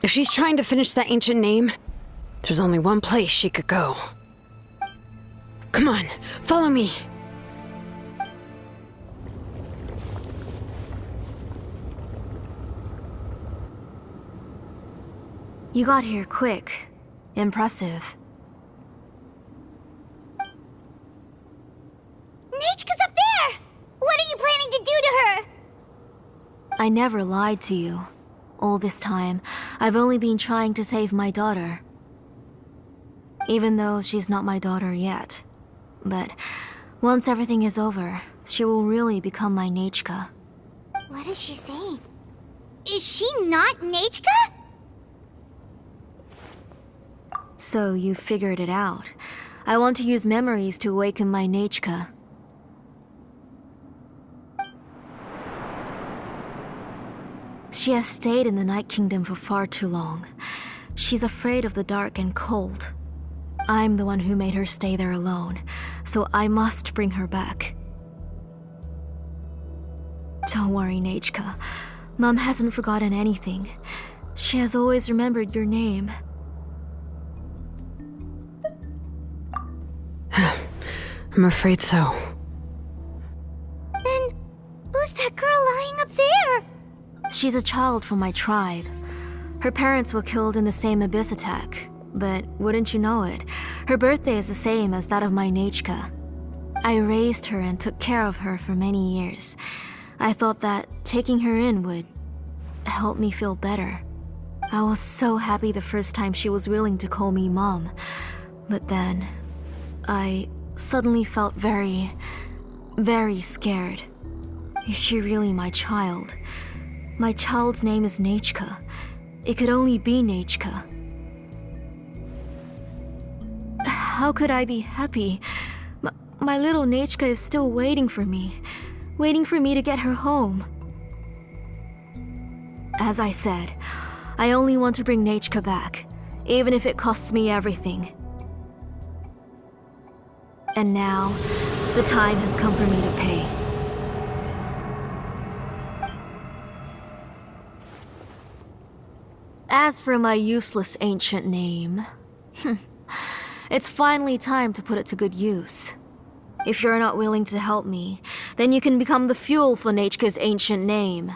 If she's trying to finish that ancient name, there's only one place she could go. Come on, follow me. You got here quick. Impressive. Nechka's up there! What are you planning to do to her? I never lied to you. All this time, I've only been trying to save my daughter. Even though she's not my daughter yet. But once everything is over, she will really become my Nechka. What is she saying? Is she not Nechka? So you figured it out. I want to use memories to awaken my Nechka. She has stayed in the Night Kingdom for far too long. She's afraid of the dark and cold. I'm the one who made her stay there alone, so I must bring her back. Don't worry, Nechka. Mom hasn't forgotten anything. She has always remembered your name. I'm afraid so. Then, who's that girl lying up there? She's a child from my tribe. Her parents were killed in the same abyss attack. But wouldn't you know it, her birthday is the same as that of my Nechka. I raised her and took care of her for many years. I thought that taking her in would help me feel better. I was so happy the first time she was willing to call me Mom. But then, I suddenly felt very, very scared. Is she really my child? My child's name is Nechka. It could only be Nechka. How could I be happy? My little Nechka is still waiting for me to get her home. As I said, I only want to bring Nechka back, even if it costs me everything. And now, the time has come for me to pay. As for my useless ancient name, it's finally time to put it to good use. If you're not willing to help me, then you can become the fuel for Nechka's ancient name.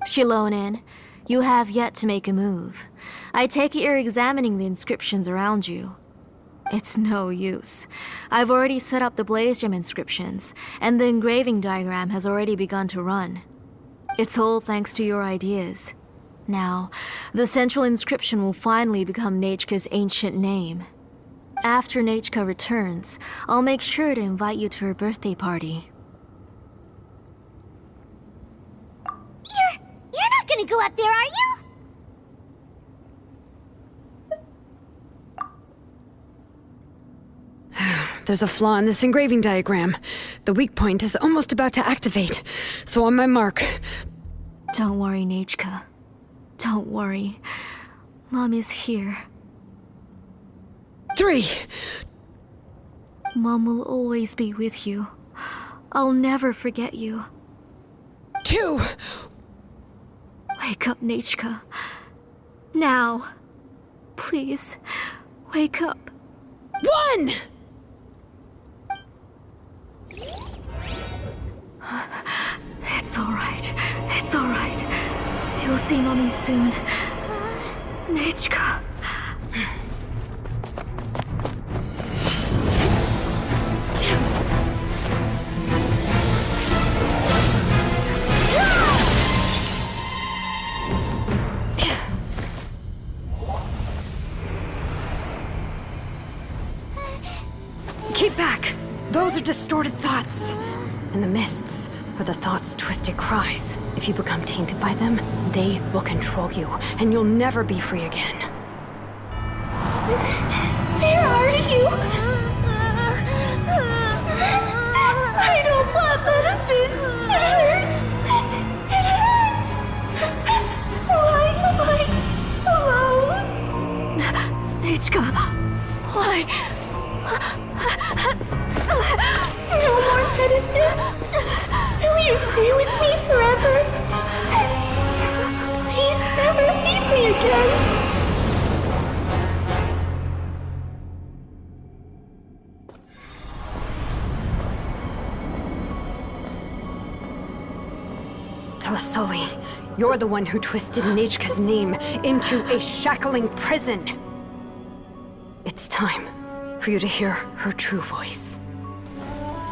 Xilonen, you have yet to make a move. I take it you're examining the inscriptions around you. It's no use. I've already set up the blaze gem inscriptions, and the engraving diagram has already begun to run. It's all thanks to your ideas. Now, the central inscription will finally become Nechka's ancient name. After Nechka returns, I'll make sure to invite you to her birthday party. You're not gonna go up there, are you? There's a flaw in this engraving diagram. The weak point is almost about to activate. So on my mark. Don't worry, Nechka. Don't worry. Mom is here. 3. Mom will always be with you. I'll never forget you. 2. Wake up, Nechka. Now. Please, wake up. 1! It's alright. It's alright. You'll see Mommy soon. Nechka. Keep back! Those are distorted thoughts. And the mists are the thoughts' twisted cries. If you become tainted by them, they will control you, and you'll never be free again. Where are you? I don't want medicine. It hurts. It hurts. Why am I alone? Nechka, why? No more medicine. Will you stay with me forever? Please never leave me again. Telasoli, you're the one who twisted Nechka's name into a shackling prison. It's time for you to hear her true voice.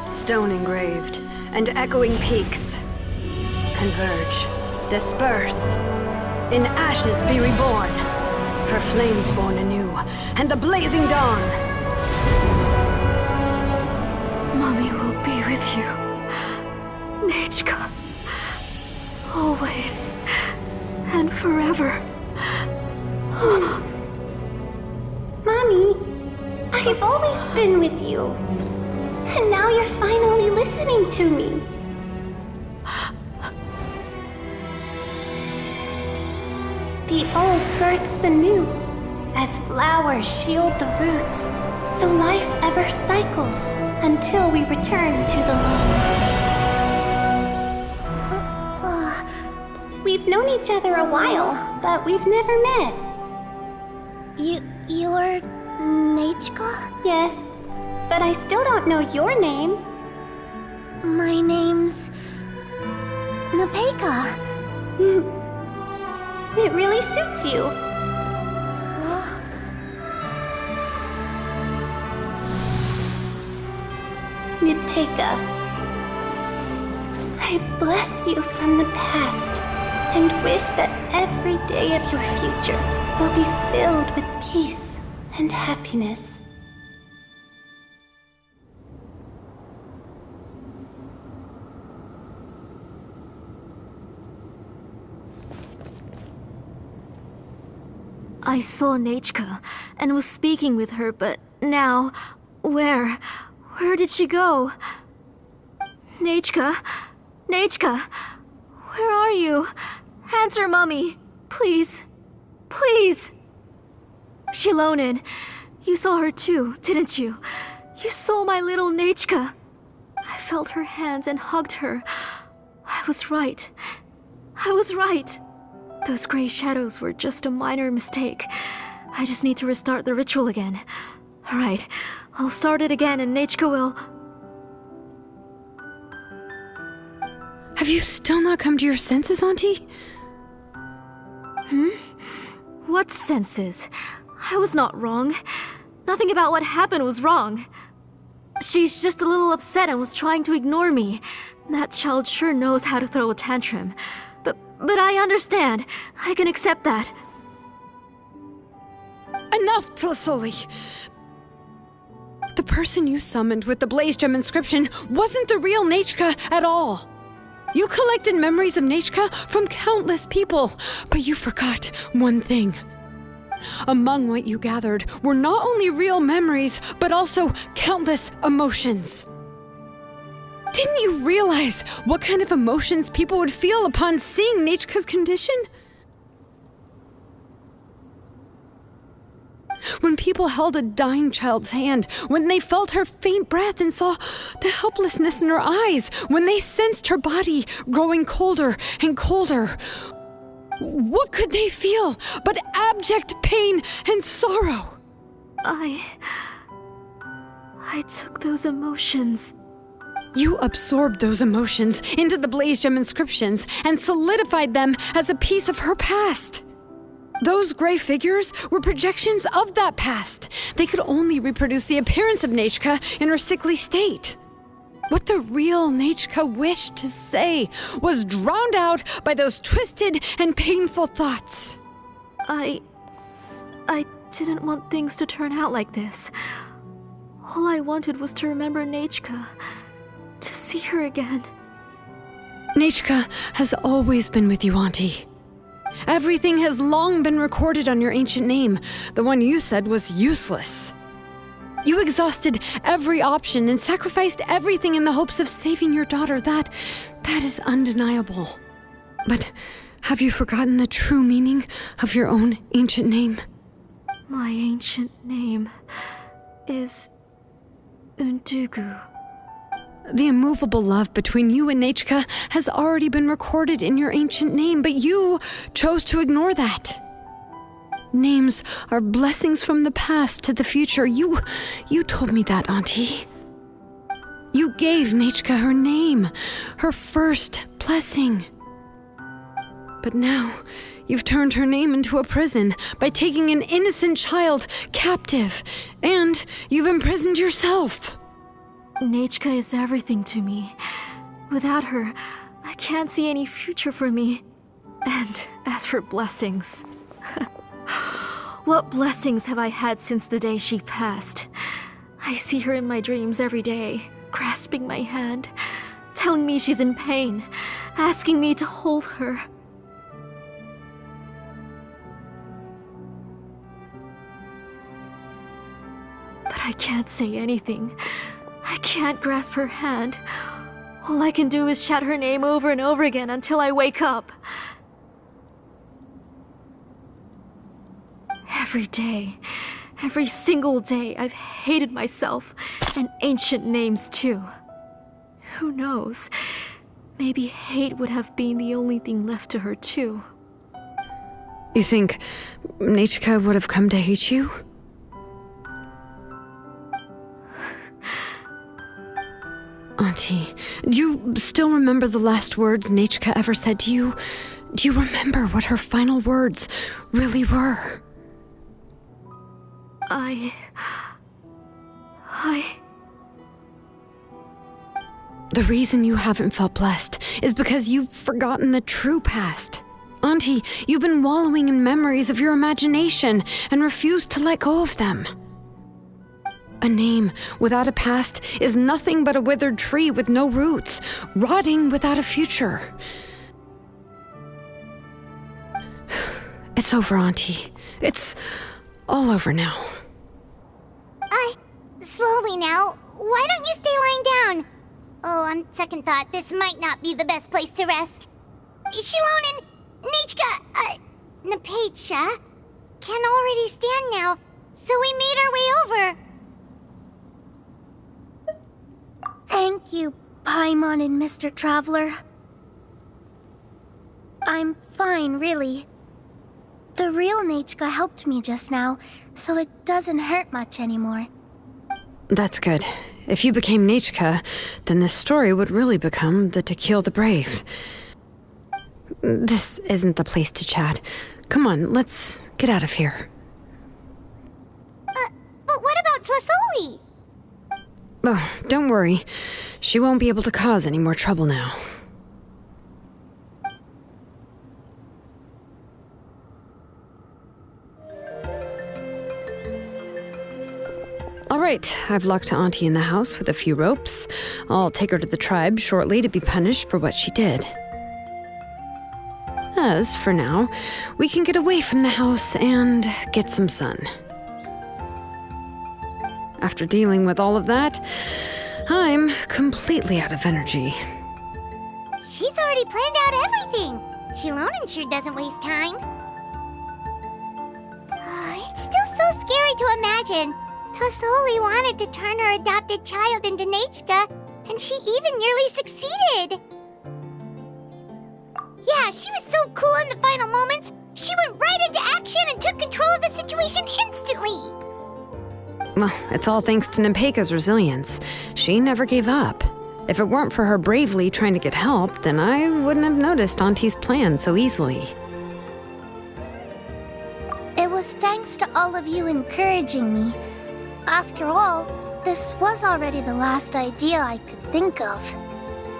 Stone engraved and echoing peaks converge, disperse, in ashes be reborn, for flames born anew, and the blazing dawn. Mommy will be with you. Nechka. Always. And forever. Mommy, I've always been with you. And now you're finally listening to me. The old births the new, as flowers shield the roots, so life ever cycles until we return to the loam. We've known each other a while, but we've never met. You're Nechka? Yes, but I still don't know your name. My name's Nepeka. It really suits you. Nepeka. I bless you from the past and wish that every day of your future will be filled with peace and happiness. I saw Nechka and was speaking with her, but now, where did she go? Nechka? Nechka? Where are you? Answer, Mummy. Please. Please. Xilonen, you saw her too, didn't you? You saw my little Nechka. I felt her hands and hugged her. I was right. I was right. Those gray shadows were just a minor mistake. I just need to restart the ritual again. Alright, I'll start it again and Nechka will... Have you still not come to your senses, Auntie? What senses? I was not wrong. Nothing about what happened was wrong. She's just a little upset and was trying to ignore me. That child sure knows how to throw a tantrum. But I understand. I can accept that. Enough, Tlasoli! The person you summoned with the Blaze Gem inscription wasn't the real Nechka at all. You collected memories of Nechka from countless people, but you forgot one thing. Among what you gathered were not only real memories, but also countless emotions. Didn't you realize what kind of emotions people would feel upon seeing Nechka's condition? When people held a dying child's hand, when they felt her faint breath and saw the helplessness in her eyes, when they sensed her body growing colder and colder, what could they feel but abject pain and sorrow? I took those emotions. You absorbed those emotions into the Blaze Gem inscriptions and solidified them as a piece of her past. Those gray figures were projections of that past. They could only reproduce the appearance of Nechka in her sickly state. What the real Nechka wished to say was drowned out by those twisted and painful thoughts. I didn't want things to turn out like this. All I wanted was to remember Nechka, to see her again. Nechka has always been with you, Auntie. Everything has long been recorded on your ancient name, the one you said was useless. You exhausted every option and sacrificed everything in the hopes of saving your daughter. That is undeniable. But have you forgotten the true meaning of your own ancient name? My ancient name is Undugu. The immovable love between you and Nechka has already been recorded in your ancient name, but you chose to ignore that. Names are blessings from the past to the future. You told me that, Auntie. You gave Nechka her name, her first blessing. But now, you've turned her name into a prison by taking an innocent child captive, and you've imprisoned yourself. Nechka is everything to me. Without her, I can't see any future for me. And as for blessings... what blessings have I had since the day she passed? I see her in my dreams every day, grasping my hand, telling me she's in pain, asking me to hold her. But I can't say anything. I can't grasp her hand. All I can do is shout her name over and over again until I wake up. Every day, every single day, I've hated myself, and ancient names too. Who knows? Maybe hate would have been the only thing left to her too. You think Nechka would have come to hate you? Auntie, do you still remember the last words Nechka ever said to you? Do you remember what her final words really were? The reason you haven't felt blessed is because you've forgotten the true past. Auntie, you've been wallowing in memories of your imagination and refused to let go of them. A name without a past is nothing but a withered tree with no roots, rotting without a future. It's over, Auntie. It's all over now. Slowly now. Why don't you stay lying down? Oh, on second thought, this might not be the best place to rest. Xilonen, Nichka, Napecha can already stand now, so we made our way over. Thank you, Paimon and Mr. Traveler. I'm fine, really. The real Nichka helped me just now, so it doesn't hurt much anymore. That's good. If you became Nichka, then this story would really become the To Kill the Brave. This isn't the place to chat. Come on, let's get out of here. But what about Tlasoli? Oh, don't worry. She won't be able to cause any more trouble now. All right, I've locked Auntie in the house with a few ropes. I'll take her to the tribe shortly to be punished for what she did. As for now, we can get away from the house and get some sun. After dealing with all of that, I'm completely out of energy. She's already planned out everything. Xilonen sure doesn't waste time. It's still so scary to imagine. Tlasoli wanted to turn her adopted child into Nichka, and she even nearly succeeded. Yeah, she was so cool in the final moments. She went right into action and took control of the situation instantly. Well, it's all thanks to Napecha's resilience. She never gave up. If it weren't for her bravely trying to get help, then I wouldn't have noticed Auntie's plan so easily. It was thanks to all of you encouraging me. After all, this was already the last idea I could think of.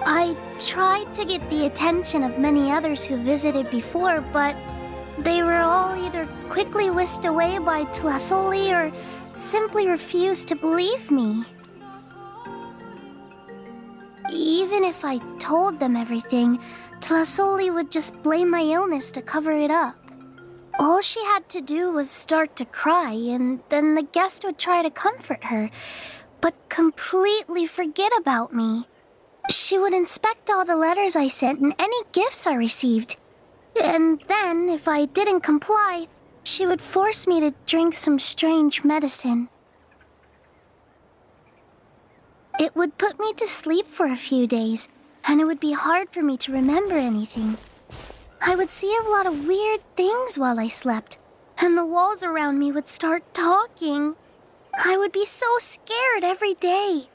I tried to get the attention of many others who visited before, but they were all either quickly whisked away by Tlasoli or simply refused to believe me. Even if I told them everything, Tlasoli would just blame my illness to cover it up. All she had to do was start to cry, and then the guest would try to comfort her, but completely forget about me. She would inspect all the letters I sent and any gifts I received. And then, if I didn't comply, she would force me to drink some strange medicine. It would put me to sleep for a few days, and it would be hard for me to remember anything. I would see a lot of weird things while I slept, and the walls around me would start talking. I would be so scared every day.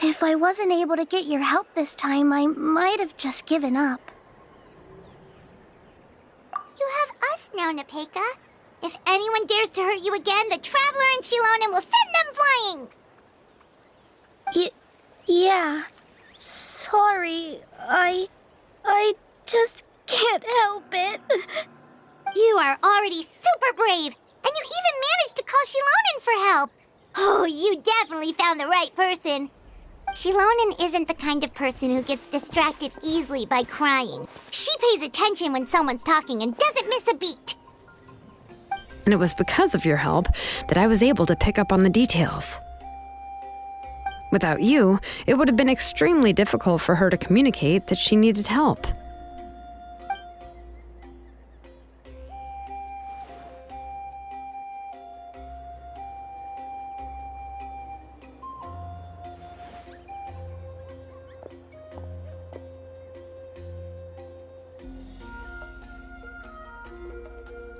If I wasn't able to get your help this time, I might have just given up. You have us now, Napecha. If anyone dares to hurt you again, the Traveler and Xilonen will send them flying! Yeah. Sorry, I just can't help it. You are already super brave, and you even managed to call Xilonen for help. Oh, you definitely found the right person. Xilonen isn't the kind of person who gets distracted easily by crying. She pays attention when someone's talking and doesn't miss a beat. And it was because of your help that I was able to pick up on the details. Without you, it would have been extremely difficult for her to communicate that she needed help.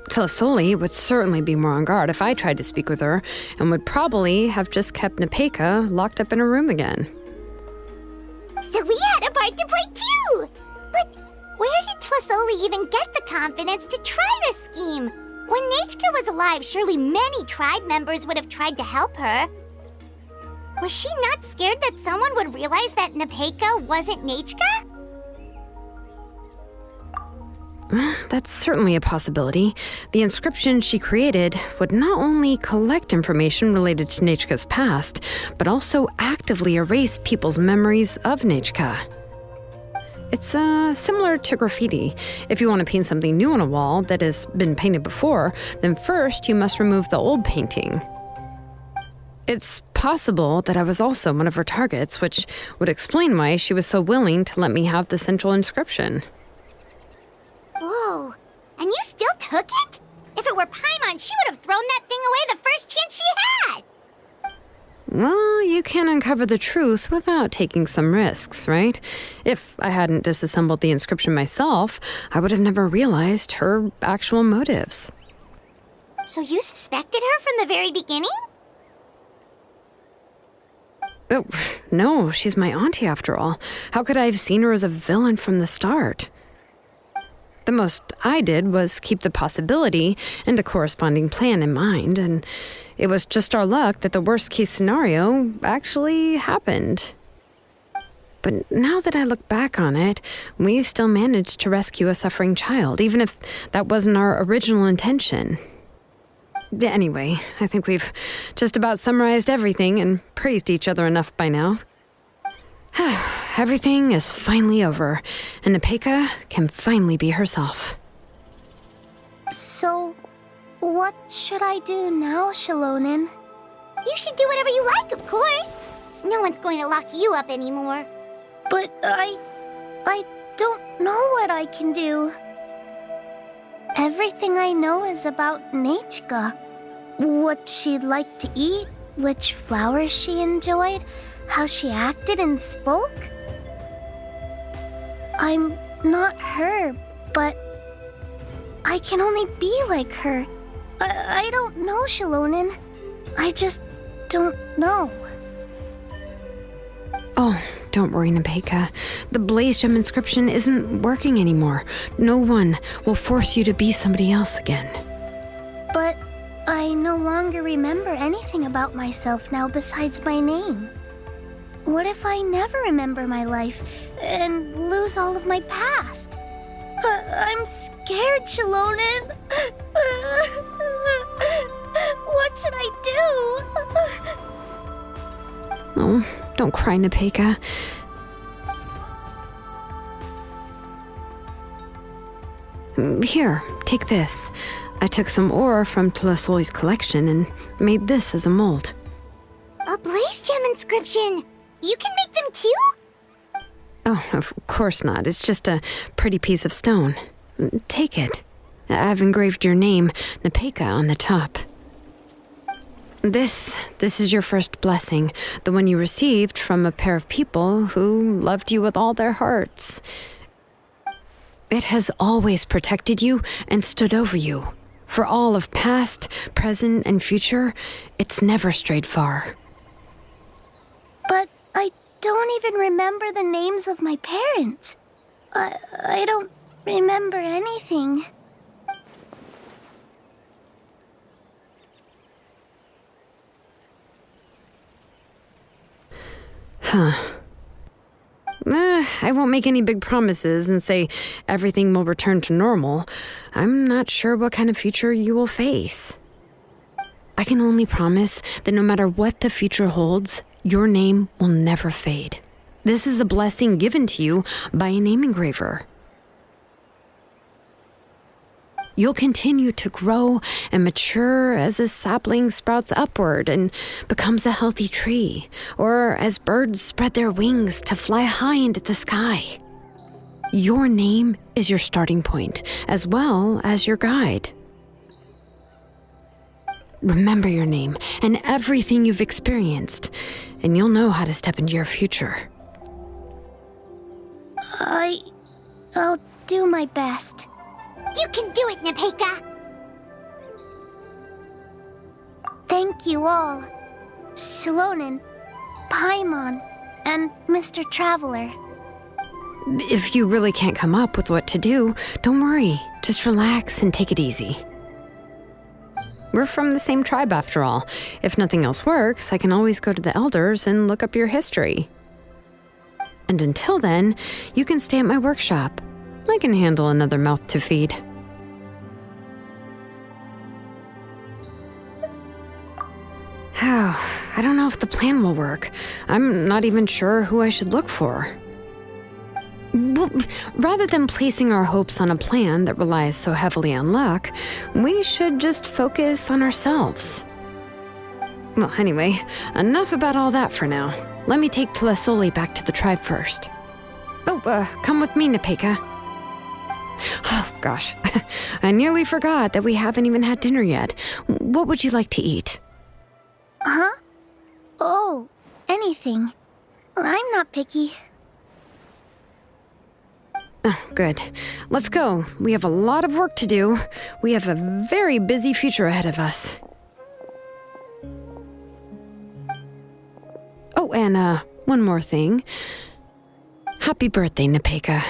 Tlasoli would certainly be more on guard if I tried to speak with her, and would probably have just kept Napecha locked up in her room again. So we had a part to play too! But where did Tlasoli even get the confidence to try this scheme? When Nichka was alive, surely many tribe members would have tried to help her. Was she not scared that someone would realize that Nepeka wasn't Nechka? That's certainly a possibility. The inscription she created would not only collect information related to Nechka's past, but also actively erase people's memories of Nechka. It's similar to graffiti. If you want to paint something new on a wall that has been painted before, then first you must remove the old painting. It's possible that I was also one of her targets, which would explain why she was so willing to let me have the central inscription. Whoa, and you still took it? If it were Paimon, she would have thrown that thing away the first chance she had! Well, you can uncover the truth without taking some risks, right? If I hadn't disassembled the inscription myself, I would have never realized her actual motives. So you suspected her from the very beginning? Oh, no, she's my auntie after all. How could I have seen her as a villain from the start? The most I did was keep the possibility and a corresponding plan in mind, and it was just our luck that the worst-case scenario actually happened. But now that I look back on it, we still managed to rescue a suffering child, even if that wasn't our original intention. Anyway, I think we've just about summarized everything and praised each other enough by now. Everything is finally over, and Nepeka can finally be herself. So, what should I do now, Xilonen? You should do whatever you like, of course. No one's going to lock you up anymore. But I don't know what I can do. Everything I know is about Nechka. What she'd like to eat, which flowers she enjoyed, how she acted and spoke. I'm not her, but I can only be like her. I don't know, Xilonen. I just don't know. Oh, don't worry, Nepeka. The Blaze Gem inscription isn't working anymore. No one will force you to be somebody else again. But I no longer remember anything about myself now besides my name. What if I never remember my life and lose all of my past? I'm scared, Xilonen. What should I do? Oh, don't cry, Nepeka. Here, take this. I took some ore from Tulasoi's collection and made this as a mold. A Blaze Gem inscription! You can make them too? Oh, of course not. It's just a pretty piece of stone. Take it. I've engraved your name, Nepeka, on the top. This is your first blessing, the one you received from a pair of people who loved you with all their hearts. It has always protected you and stood over you. For all of past, present, and future, it's never strayed far. But I don't even remember the names of my parents. I don't remember anything. I won't make any big promises and say everything will return to normal. I'm not sure what kind of future you will face. I can only promise that no matter what the future holds, your name will never fade. This is a blessing given to you by a name engraver. You'll continue to grow and mature as a sapling sprouts upward and becomes a healthy tree, or as birds spread their wings to fly high into the sky. Your name is your starting point, as well as your guide. Remember your name and everything you've experienced, and you'll know how to step into your future. I'll do my best. You can do it, Nepeka! Thank you all. Xilonen, Paimon, and Mr. Traveler. If you really can't come up with what to do, don't worry. Just relax and take it easy. We're from the same tribe after all. If nothing else works, I can always go to the elders and look up your history. And until then, you can stay at my workshop. I can handle another mouth to feed. I don't know if the plan will work. I'm not even sure who I should look for. Well, rather than placing our hopes on a plan that relies so heavily on luck, we should just focus on ourselves. Well, anyway, enough about all that for now. Let me take Tlasoli back to the tribe first. Oh, come with me, Nepeka. Oh, gosh. I nearly forgot that we haven't even had dinner yet. What would you like to eat? Huh? Oh, anything. I'm not picky. Oh, good. Let's go. We have a lot of work to do. We have a very busy future ahead of us. Oh, and one more thing. Happy birthday, Nepeka.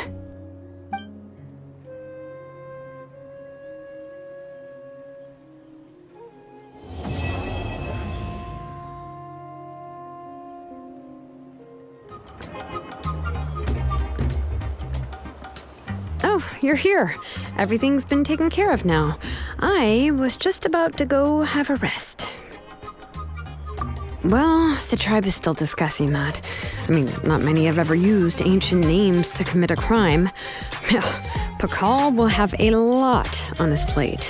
Oh, you're here. Everything's been taken care of now. I was just about to go have a rest. Well, the tribe is still discussing that. I mean, not many have ever used ancient names to commit a crime. POCO will have a lot on his plate.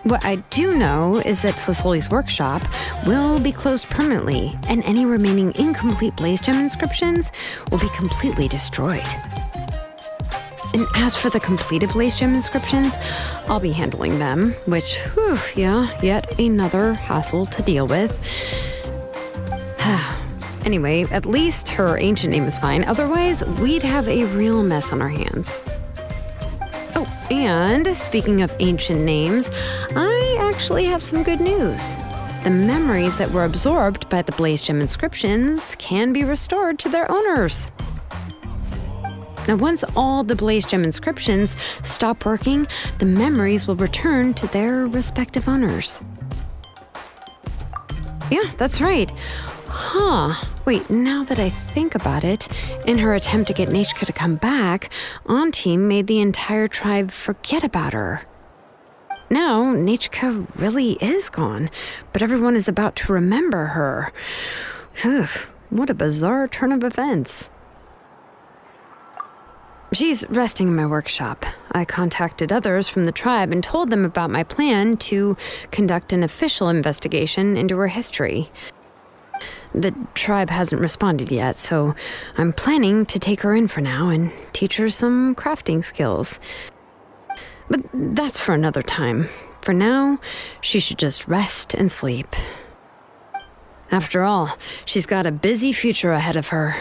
What I do know is that Tlasoli's workshop will be closed permanently, and any remaining incomplete Blaze Gem inscriptions will be completely destroyed. And as for the completed Blaze Gem inscriptions, I'll be handling them, which, yet another hassle to deal with. Anyway, at least her ancient name is fine. Otherwise, we'd have a real mess on our hands. Oh, and speaking of ancient names, I actually have some good news. The memories that were absorbed by the Blaze Gem inscriptions can be restored to their owners. Now, once all the Blaze Gem inscriptions stop working, the memories will return to their respective owners. Yeah, that's right. Wait, now that I think about it, in her attempt to get Nechka to come back, Auntie made the entire tribe forget about her. Now, Nechka really is gone, but everyone is about to remember her. What a bizarre turn of events. She's resting in my workshop. I contacted others from the tribe and told them about my plan to conduct an official investigation into her history. The tribe hasn't responded yet, so I'm planning to take her in for now and teach her some crafting skills. But that's for another time. For now, she should just rest and sleep. After all, she's got a busy future ahead of her.